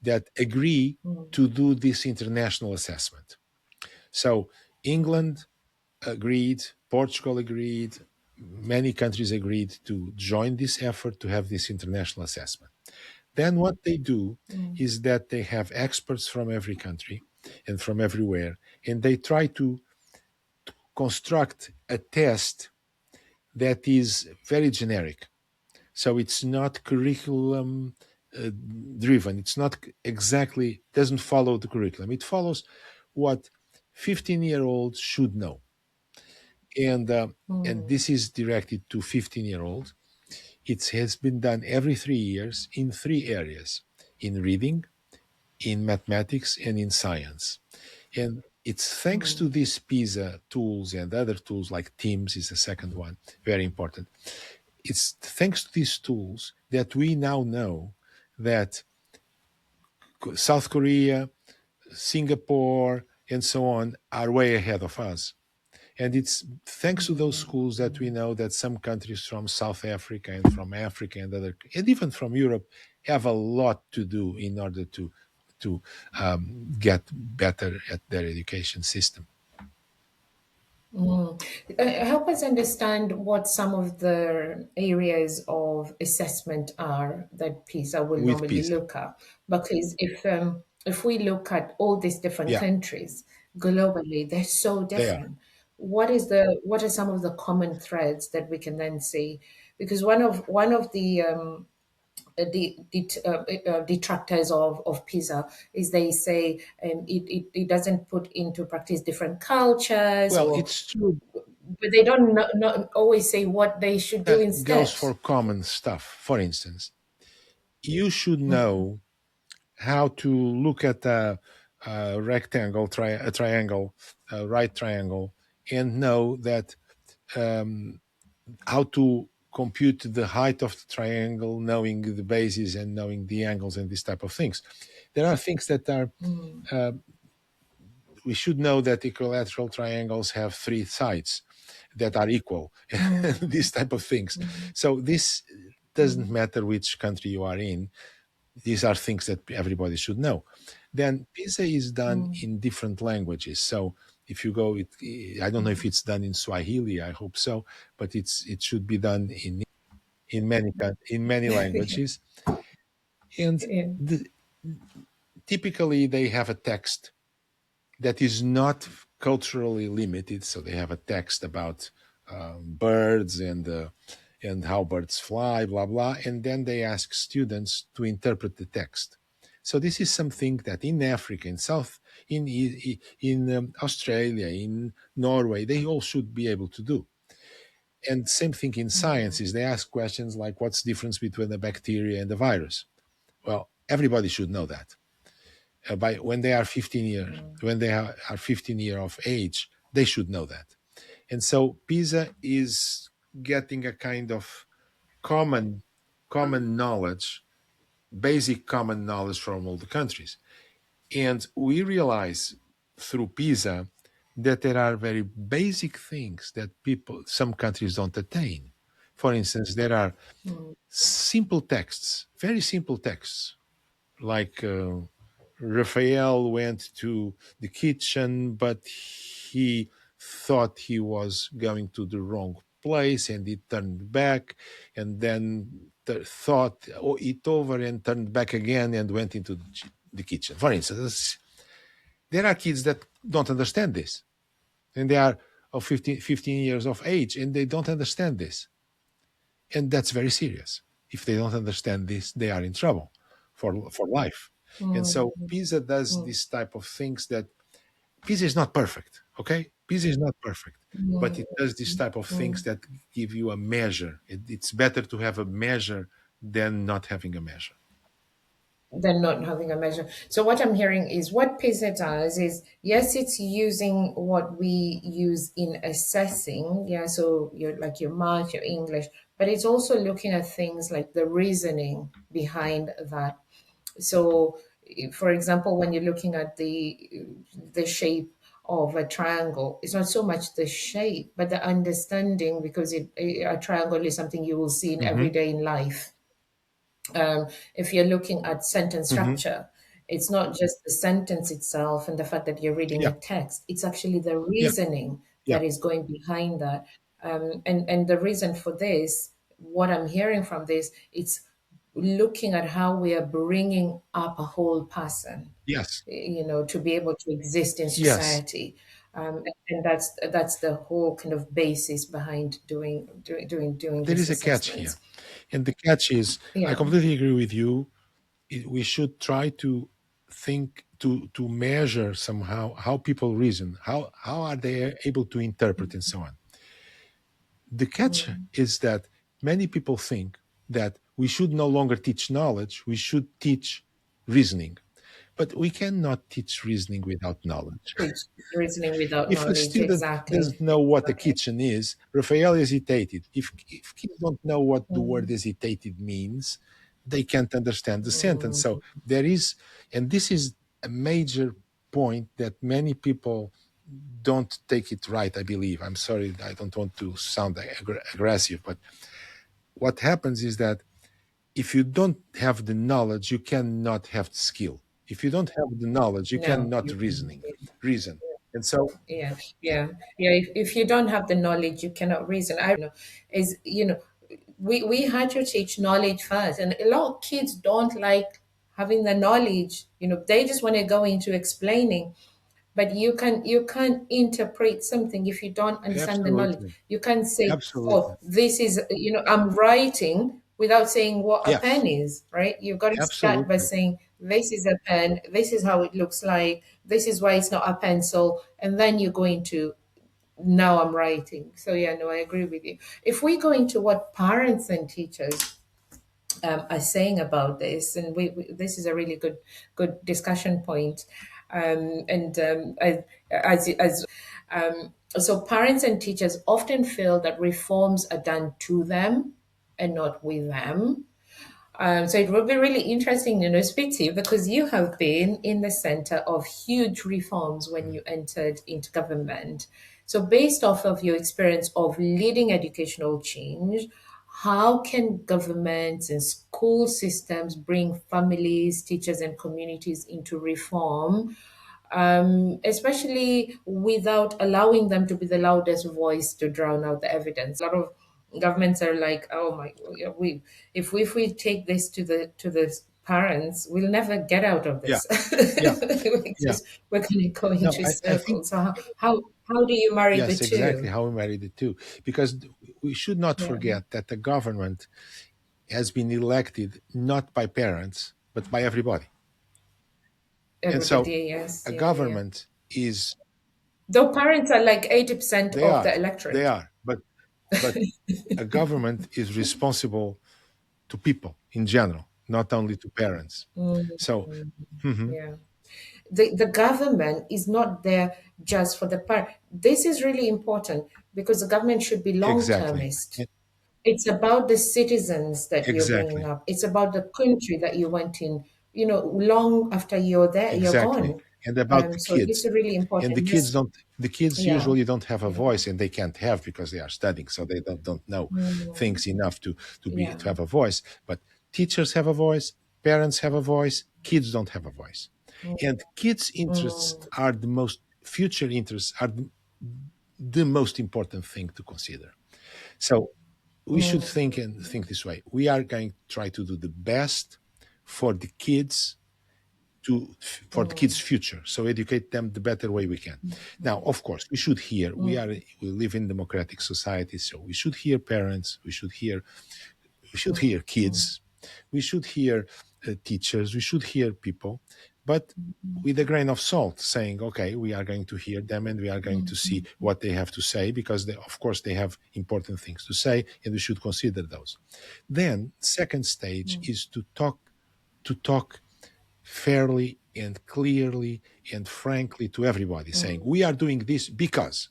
that agree mm, to do this international assessment. So England agreed, Portugal agreed, many countries agreed to join this effort to have this international assessment. Then what they do mm, is that they have experts from every country and from everywhere, and they try to construct a test that is very generic. So it's not curriculum driven. It's not exactly, doesn't follow the curriculum. It follows what 15-year-olds should know. And mm, this is directed to 15-year-olds. It has been done every 3 years in three areas: in reading, in mathematics, and in science. And it's thanks to mm, these PISA tools and other tools like Teams is the second one, very important. It's thanks to these tools that we now know that South Korea, Singapore, and so on are way ahead of us. And it's thanks to those mm, schools that we know that some countries from South Africa and from Africa and other, and even from Europe, have a lot to do in order to get better at their education system mm. Help us understand what some of the areas of assessment are that PISA will with normally PISA. look at. Because if we look at all these different Yeah, countries globally, they're so they are. different. What are some of the common threads that we can then see? Because one of the detractors of PISA is they say it doesn't put into practice different cultures, Well, or it's true. but they don't not always say what they should do That goes instead. for common stuff. For instance, you should Mm, know how to look at a rectangle, a triangle, a right triangle, and know that how to compute the height of the triangle, knowing the bases and knowing the angles and this type of things. There are things that are, mm, we should know that equilateral triangles have three sides that are equal, mm, these type of things. mm, So this doesn't mm, matter which country you are in. These are things that everybody should know. Then PISA is done mm. in different languages. So if you go, I don't know if it's done in Swahili. I hope so, but it should be done in many languages. And Yeah. the, typically they have a text that is not culturally limited. So they have a text about birds and how birds fly, blah blah, and then they ask students to interpret the text. So this is something that in Africa, in South, in Australia, in Norway, they all should be able to do. And same thing in Mm, sciences, they ask questions like, "What's the difference between a bacteria and a virus?" Well, everybody should know that by when they are 15 years mm, when they are 15 year of age, they should know that. And so PISA is getting a kind of common common knowledge, basic common knowledge from all the countries. And we realize through PISA that there are very basic things that people, some countries don't attain. For instance, there are mm, simple texts, very simple texts, like Raphael went to the kitchen, but he thought he was going to the wrong place and he turned back and then thought it over and turned back again and went into the kitchen. For instance, there are kids that don't understand this and they are of 15 years of age and they don't understand this. And that's very serious. If they don't understand this, they are in trouble for life. And mm, so PISA does mm, this type of things that PISA is not perfect, okay? PISA is not perfect, but mm, it does this type of things mm. that give you a measure. It's better to have a measure than not having a measure. Than not having a measure. So what I'm hearing is what PISA does is, yes, it's using what we use in assessing, yeah, so your math, your English, but it's also looking at things like the reasoning behind that. So, for example, when you're looking at the shape of a triangle, it's not so much the shape, but the understanding, because a triangle is something you will see in every Hmm. day in life. If you're looking at sentence Hmm. structure, it's not just the sentence itself and the fact that you're reading Yeah, a text. It's actually the yeah, reasoning yeah. that is going behind that. And the reason for this, what I'm hearing from this, it's looking at how we are bringing up a whole person, Yes, to be able to exist in yes. society. And that's the whole kind of basis behind doing There these is a catch here. assessments. And the catch is, I Yeah. completely agree with you. We should try to think to measure somehow how people reason, how are they able to interpret, and so on. The catch mm. is that many people think that we should no longer teach knowledge, we should teach reasoning. But we cannot teach reasoning without knowledge. Teach reasoning without If a knowledge, student exactly. doesn't know what a kitchen is, Raphael hesitated. If kids don't know what the word Mm, hesitated means, they can't understand the sentence. So mm, there is, and this is a major point that many people don't take it right, I believe. I'm sorry, I don't want to sound aggressive, but what happens is that if you don't have the knowledge, you cannot have the skill. If you don't have the knowledge, you no, cannot you can. reason. And so, Yeah, yeah, yeah. If you don't have the knowledge, you cannot reason. Is we had to teach knowledge first, and a lot of kids don't like having the knowledge. They just want to go into explaining. But you can't interpret something if you don't understand the knowledge. absolutely, You can't say, absolutely, "Oh, this is," I'm writing without saying what a yes, pen is, right? You've got to start by absolutely, saying, "This is a pen. This is how it looks like. This is why it's not a pencil," and then you're going to, "Now I'm writing." So yeah, no, I agree with you. If we go into what parents and teachers are saying about this, and this is a really good discussion point. And as So parents and teachers often feel that reforms are done to them and not with them. So it will be really interesting, speak to you because you have been in the center of huge reforms when you entered into government. So based off of your experience of leading educational change, how can governments and school systems bring families, teachers, and communities into reform, especially without allowing them to be the loudest voice to drown out the evidence? A lot of governments are like, "Oh my, we if we take this to the parents, we'll never get out of yeah, this." yeah, yeah. We're going to go No, into I think circles. So how do you marry the yes, exactly two? how we married the two, because we should not Yeah, forget that the government has been elected not by parents but by everybody, and so everybody. Yes, a yeah, yeah. government is Though parents are like 80% they of are the they electorate. are, but a government is responsible to people in general, not only to parents. So, Mm, mhm, yeah. The government is not there just for the parent. This is really important because the government should be long exactly, termist. It's about the citizens that you're bringing exactly, up. It's about the country that you went in. Long after you're there, you're exactly, gone. and about the So it's kids. really And the important. kids Yes. don't. The kids Yeah. usually don't have a Yeah. voice, and they can't have because they are studying, so they don't know Mm, things enough yeah. to have a voice. But teachers have a voice, parents have a voice, kids don't have a voice, and kids' interests Mm, are the most future interests are the most important thing to consider. So we should think mm, and think this way. We are going to try to do the best for the kids to for the kids' mm, future. So educate them the better way we can. Now, of course, we should hear. We live in democratic society, so we should hear parents. We should hear kids. We should hear teachers. We should hear people, but with a grain of salt, saying, "Okay, we are going to hear them, and we are going to see what they have to say, because of course they have important things to say, and we should consider those." Then, second stage is to talk fairly and clearly and frankly to everybody, saying, "We are doing this because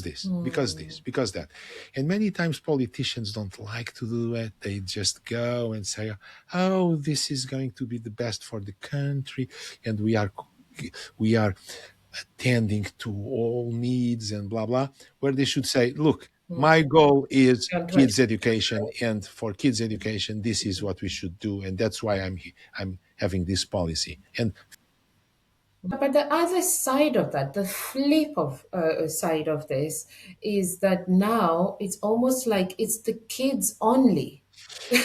this, because this, because that." And many times politicians don't like to do it. They just go and say, "Oh, this is going to be the best for the country, and we are attending to all needs and blah blah," where they should say, "Look, my goal is and what- kids education, and for kids education this is what we should do, and that's why I'm having this policy." And But the other side of that, the flip of side of this, is that now it's almost like it's the kids only.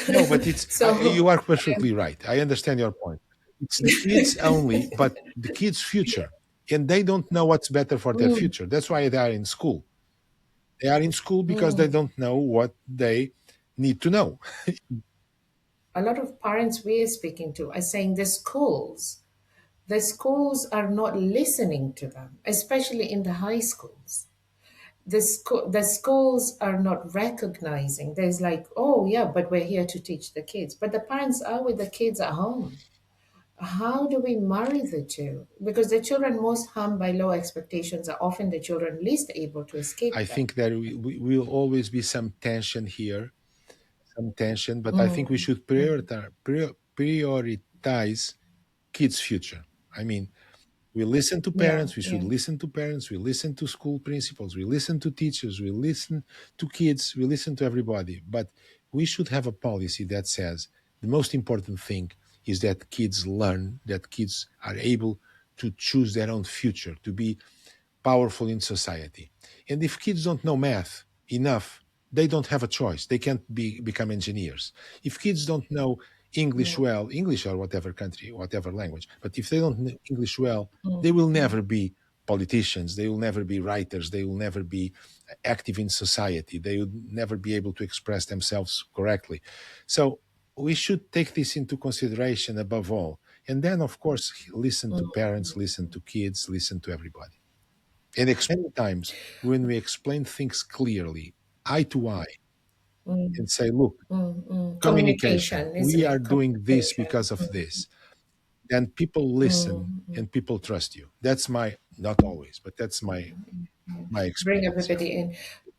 no, but So you are perfectly right. I understand your point. It's the kids only, but the kids future, and they don't know what's better for their mm, future. That's why they are in school. They are in school because they mm, don't know what they need to know. a lot of parents we're speaking to are saying the schools. the schools are not listening to them, especially in the high schools. The schools are not recognizing. There's like, oh yeah, but we're here to teach the kids. But the parents are with the kids at home. How do we marry the two? Because the children most harmed by low expectations are often the children least able to I escape them. think there will always be some tension here, some tension, but I think we Mm, should mm, prioritize kids' future. I mean, we listen to yeah, parents, we should yeah. listen to parents, we listen to school principals, we listen to teachers, we listen to kids, we listen to everybody. But we should have a policy that says the most important thing is that kids learn, that kids are able to choose their own future, to be powerful in society. And if kids don't know math enough, they don't have a choice. They can't become engineers. If kids don't know English Mm, well, English or whatever country, whatever language, but if they don't know English well, mm, they will mm, never be politicians. They will never be writers. They will never be active in society. They will never be able to express themselves correctly. So we should take this into consideration above all. And then, of course, listen to mm, parents, listen to kids, listen to everybody. And explain times when we explain things clearly, eye to eye, mm, and say, look, communication, communication, isn't we are it? doing this Communication. because of this. Then people listen Mm, mm. and people trust you. That's my, not always, but that's my Bring experience. Yeah. everybody in.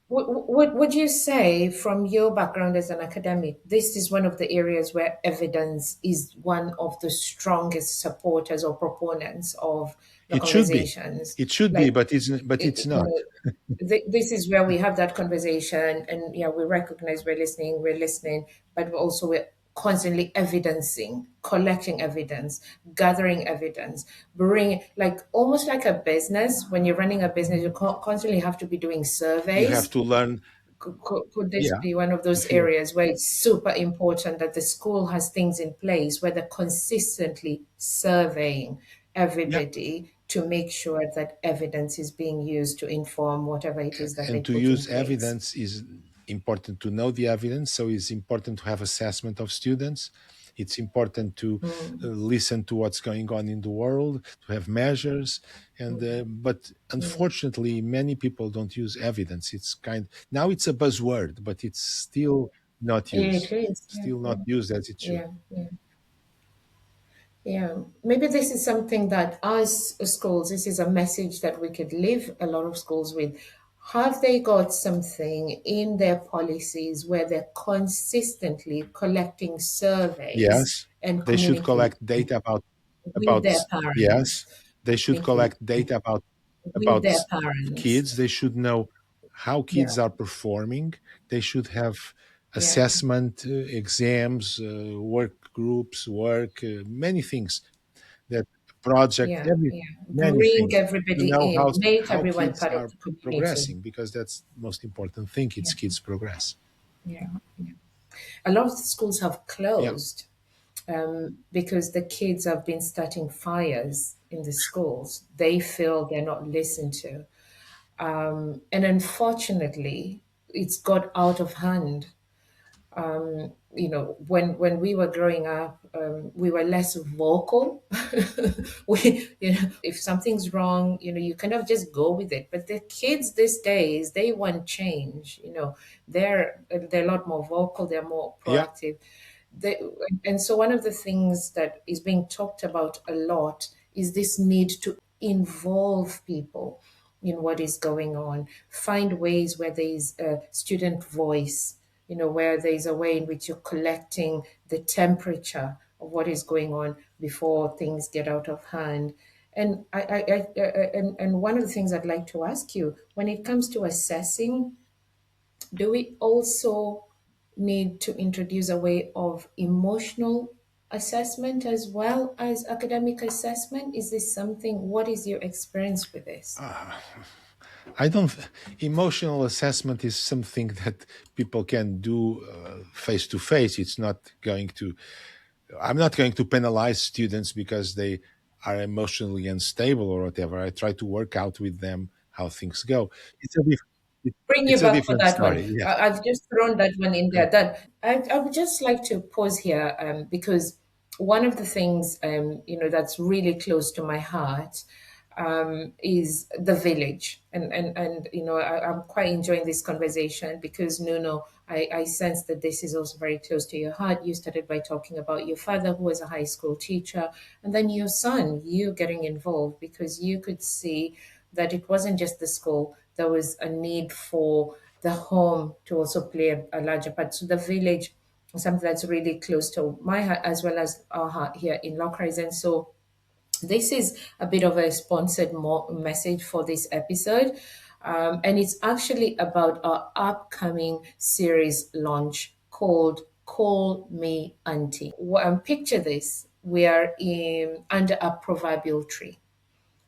Would you say, from your background as an academic, this is one of the areas where evidence is one of the strongest supporters or proponents of the It should be. conversations? It should be, Like, but it's you not. know, this is where we have that conversation, and yeah, we recognize we're listening, but we're constantly evidencing, collecting evidence, gathering evidence, bring, like, almost like a business. When you're running a business, you constantly have to be doing You have surveys. to learn. Could this Yeah. be one of those If you, areas where it's super important that the school has things in place where they're consistently surveying yeah, everybody to make sure that evidence is being used to inform whatever it is that they and to put in use place? evidence is important to know the evidence. So it's important to have assessment of students. It's important to Mm, listen to what's going on in the world, to have measures. And but mm. unfortunately, many people don't use evidence. It's kind now it's a buzzword, but it's still not It used. is, yeah, Still not yeah, used as it should. yeah, yeah. Yeah, maybe this is something that as schools, this is a message that we could leave a lot of schools with. Have they got something in their policies where they're consistently collecting surveys Yes, and they should communicating collect data with about their parents? yes, they should Thank you. collect data With about their parents. kids. They should know how Yeah, kids are performing. They should have yeah, assessment, exams, work groups, many things that project, yeah, yeah. many Bring things to everybody know in, make how everyone kids part of are the community. progressing because that's the most important thing. Yeah, It's kids progress. yeah, yeah. A lot of the schools have Yeah. closed because the kids have been starting fires in the schools. They feel they're not listened to. And unfortunately, it's got out of hand. When we were growing up, we were less vocal. If something's wrong, you kind of just go with it. But the kids these days, they want change. They're a lot more vocal. They're more Yeah. proactive. they, and so one of the things that is being talked about a lot is this need to involve people in what is going on, find ways where there is a student voice, where there is a way in which you're collecting the temperature of what is going on before things get out of hand. And and one of the things I'd like to ask you, when it comes to assessing, do we also need to introduce a way of emotional assessment as well as academic assessment? Is this something, what is your experience with this? I don't. Emotional assessment is something that people can do face to face. It's not going to. I'm not going to penalize students because they are emotionally unstable or whatever. I try to work out with them how things go. It's a Bring you it's a back for different that one. story. Yeah. I've just thrown that one in there. That I would just like to pause here because one of the things that's really close to my heart is the village, and I'm quite enjoying this conversation because Nuno, I sense that this is also very close to your heart. You started by talking about your father who was a high school teacher, and then your son, you getting involved because you could see that it wasn't just the school, there was a need for the home to also play a larger part. So the village, something that's really close to my heart as well as our heart here in Lockrise. And so this is a bit of a sponsored message for this episode. And it's actually about our upcoming series launch called Call Me Auntie. Picture this: we are under a proverbial tree.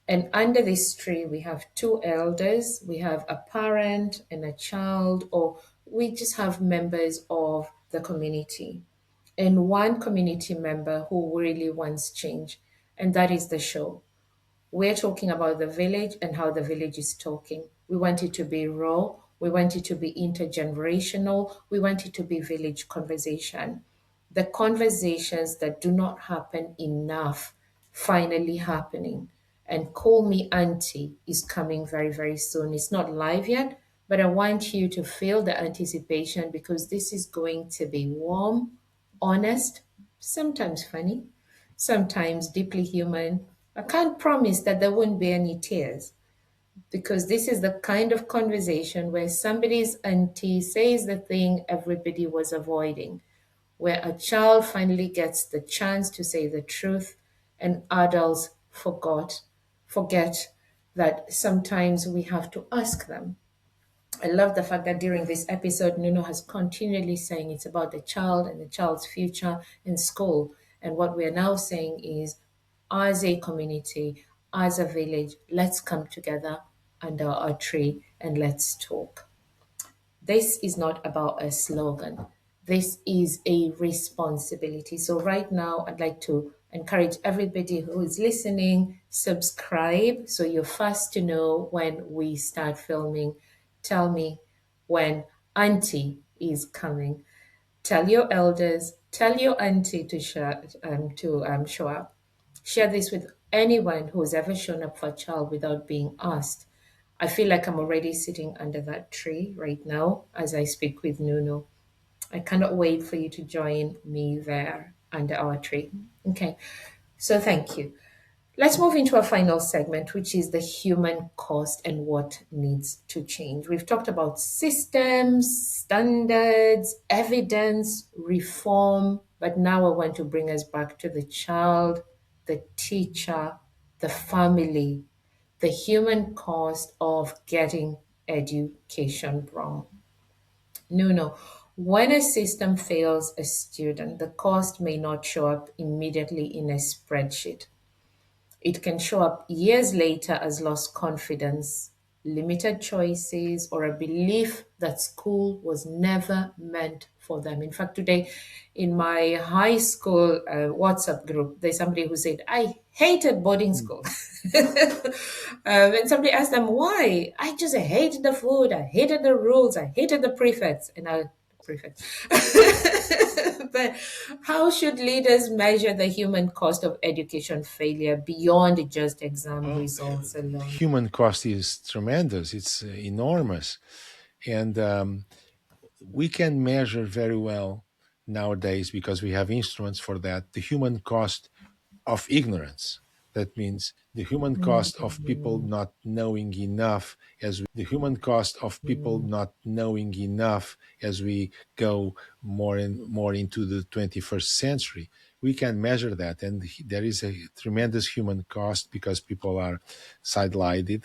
And under this tree, we have two elders, we have a parent and a child, or we just have members of the community. And one community member who really wants change, and that is the show. We're talking about the village and how the village is talking. We want it to be raw. We want it to be intergenerational. We want it to be village conversation. The conversations that do not happen enough finally happening. And Call Me Auntie is coming very, very soon. It's not live yet, but I want you to feel the anticipation because this is going to be warm, honest, sometimes funny, sometimes deeply human. I can't promise that there won't be any tears because this is the kind of conversation where somebody's auntie says the thing everybody was avoiding, where a child finally gets the chance to say the truth and adults forget that sometimes we have to ask them. I love the fact that during this episode, Nuno has continually saying it's about the child and the child's future in school. And what we are now saying is, as a community, as a village, let's come together under a tree and let's talk. This is not about a slogan. This is a responsibility. So, right now, I'd like to encourage everybody who is listening, subscribe so you're first to know when we start filming. Tell me when Auntie is coming. Tell your elders, tell your auntie to show up. Share this with anyone who's ever shown up for a child without being asked. I feel like I'm already sitting under that tree right now as I speak with Nuno. I cannot wait for you to join me there under our tree. Okay, so thank you. Let's move into our final segment, which is the human cost and what needs to change. We've talked about systems, standards, evidence, reform, but now I want to bring us back to the child, the teacher, the family, the human cost of getting education wrong. Nuno, when a system fails a student, the cost may not show up immediately in a spreadsheet. It can show up years later as lost confidence, limited choices, or a belief that school was never meant for them. In fact, today in my high school WhatsApp group, there's somebody who said, I hated boarding Mm. school. And somebody asked them why. I just hated the food, I hated the rules, I hated the prefects. And I, prefects. But how should leaders measure the human cost of education failure beyond just exam Oh, results alone? human cost is tremendous. It's enormous, and we can measure very well nowadays because we have instruments for that. The human cost of ignorance. That means the human cost of people Mm, not knowing enough as we go more and more into the 21st century. We can measure that, and there is a tremendous human cost because people are sidelined,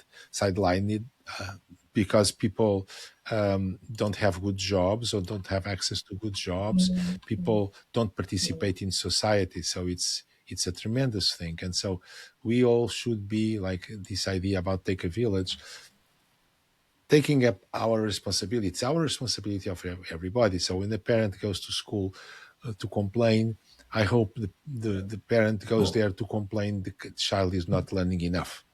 because people don't have good jobs or don't have access to good jobs. mm, People don't participate in society, so it's a tremendous thing. And so we all should be like this idea about take a village, taking up our responsibility. It's our responsibility of everybody. So when the parent goes to school to complain, I hope the parent goes there to complain the child is not learning enough.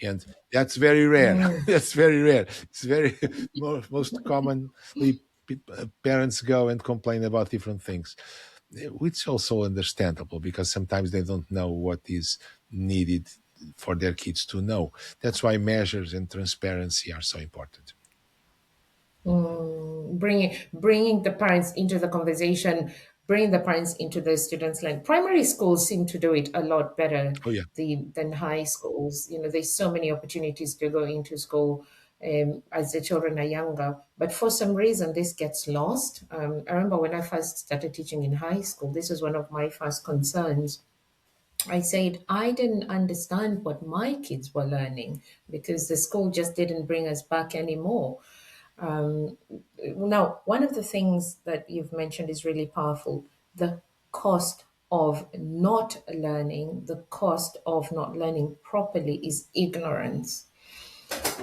And that's very rare. mm. That's very rare. It's very most commonly parents go and complain about different things. which also understandable because sometimes they don't know what is needed for their kids to know. That's why measures and transparency are so important. Bringing the parents into the conversation, bringing the parents into the students' line. Primary schools seem to do it a lot better Oh yeah. than high schools. You know, there's so many opportunities to go into school as the children are younger, but for some reason this gets lost. I remember when I first started teaching in high school, this was one of my first concerns. I said I didn't understand what my kids were learning because the school just didn't bring us back anymore. Um, Now, one of the things that you've mentioned is really powerful. The cost of not learning, the cost of not learning properly is ignorance.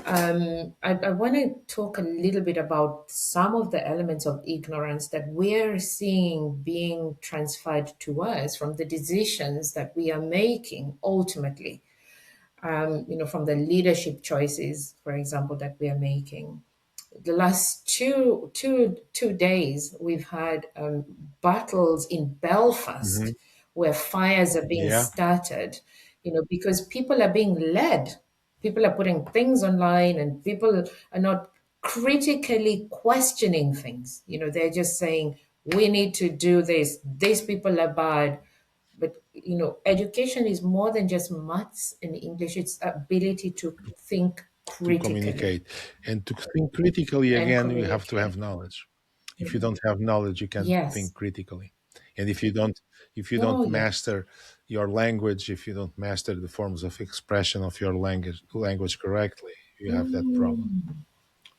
I want to talk a little bit about some of the elements of ignorance that we're seeing being transferred to us from the decisions that we are making ultimately, from the leadership choices, for example, that we are making. The last two days, we've had battles in Hmm. Belfast where fires are being Yeah. started, because people are being led. People are putting things online and people are not critically questioning things. They're just saying, we need to do this. These people are bad. But, education is more than just maths and English, it's ability to think To critically communicate and to think critically, and again, you have to communicate. have knowledge. If you Mhm. don't have knowledge, you can't Yes. think critically. And if you don't Oh, master yes. your language, if you don't master the forms of expression of your language correctly, you have that problem. Mm,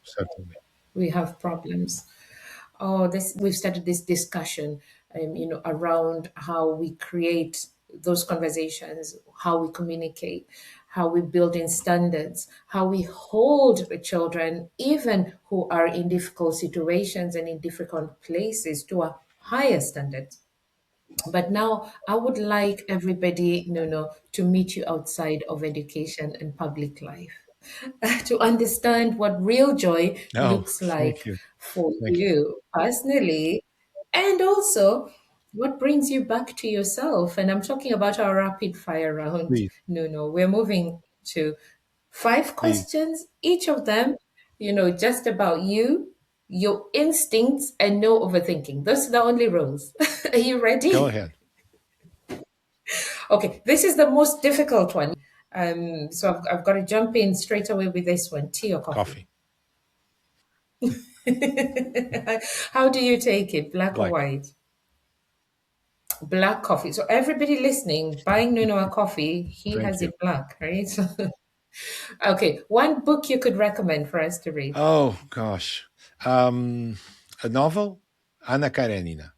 Certainly. we have problems. Oh, this we've started this discussion, around how we create those conversations, how we communicate, how we build in standards, how we hold the children, even who are in difficult situations and in difficult places, to a higher standard. But now I would like everybody, to meet you outside of education and public life, to understand what real joy No, looks thank like you. for Thank you. you personally, and also what brings you back to yourself. And I'm talking about our rapid fire round, Please, Nuno. We're moving to five please, questions, each of them, just about you, your instincts, and no overthinking. Those are the only rules. Are you go ready? ahead. Okay, this is the most difficult one. So I've got to jump in straight away with this one. Tea or coffee? Coffee. How do you take it? Black or Black. white? Black coffee. So everybody listening, buying Nuno a coffee, he Thank has you. it black, right? Okay, one book you could recommend for us to read. Oh gosh. Um, a novel, Anna Karenina.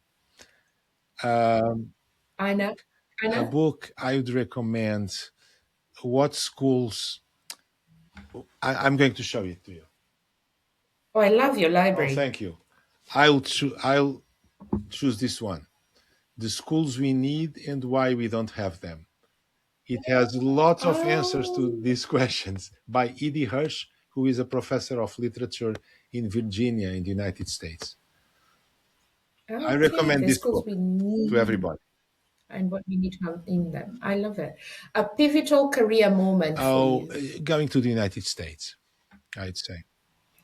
Um, Anna? a Anna? book I would recommend. What schools? I'm going to show it to you. Oh, I love your Oh, library. thank you. I'll choose this one. The schools we need and why we don't have them. It has lots of answers to Oh, these questions by Edie Hirsch, who is a professor of literature in Virginia in the United States. I okay. recommend The this schools book we to need everybody. and what we need to have in them. I love it. A pivotal career moment for Oh, you. going to the United States, I'd say.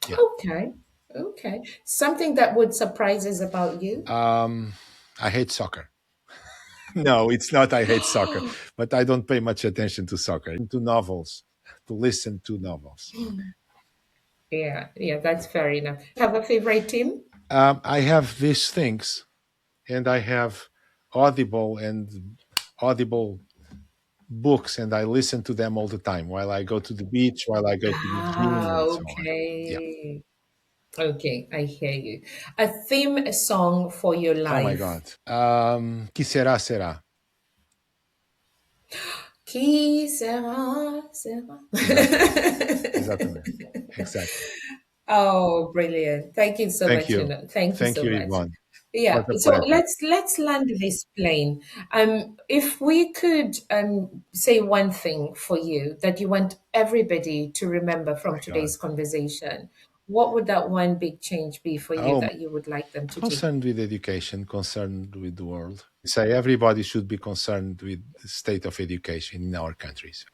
Yeah. Okay. Okay. Something that would surprise us about you. Um, I hate soccer. No, it's not I hate soccer, but I don't pay much attention to soccer. To novels, to listen to novels. Yeah, yeah, that's fair enough. Have a favorite team? I have these things, and I have Audible and Audible books, and I listen to them all the time while I go to the beach, while I go to the gym, and so on. Yeah. Okay. Okay, I hear you. A theme song for your Oh my life. God. Que será, será. Qui sera, sera. Exactly. Exactly. Exactly. Oh, brilliant. Thank you so Thank much, you. Nuno. Thank you Thank so you, much. Yvonne. Yeah, What a so pleasure. let's land this plane. If we could say one thing for you that you want everybody to remember from My God. today's conversation, what would that one big change be for you Oh, that you would like them to do? concerned with education, concerned with the world. Say everybody should be concerned with the state of education in our countries.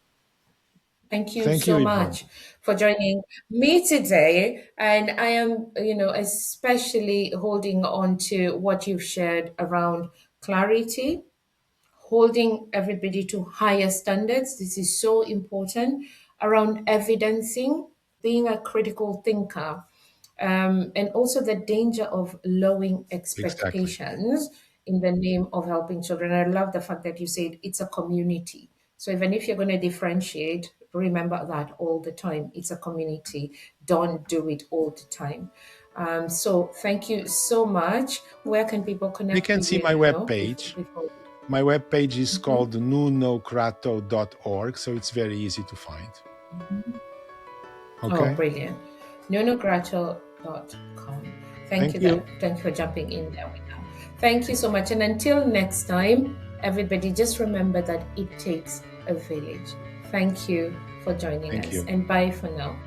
Thank you Thank you, so Yvonne. much for joining me today. And I am, especially holding on to what you've shared around clarity, holding everybody to higher standards. This is so important around evidencing, being a critical thinker, and also the danger of lowering Exactly. expectations in the name of helping children. I love the fact that you said it's a community. So even if you're going to differentiate, remember that all the time. It's a community. Don't do it all the time. So thank you so much. Where can people They connect can with see you my now webpage. before? My webpage is Mhm. called nunocrato.org, so it's very easy to find. Oh, Okay? brilliant. NunoGrato.com. Thank Thank you you. that thank you for jumping in there with that. Thank you so much. And until next time, everybody just remember that it takes a village. Thank you for joining Thank us you. and bye for now.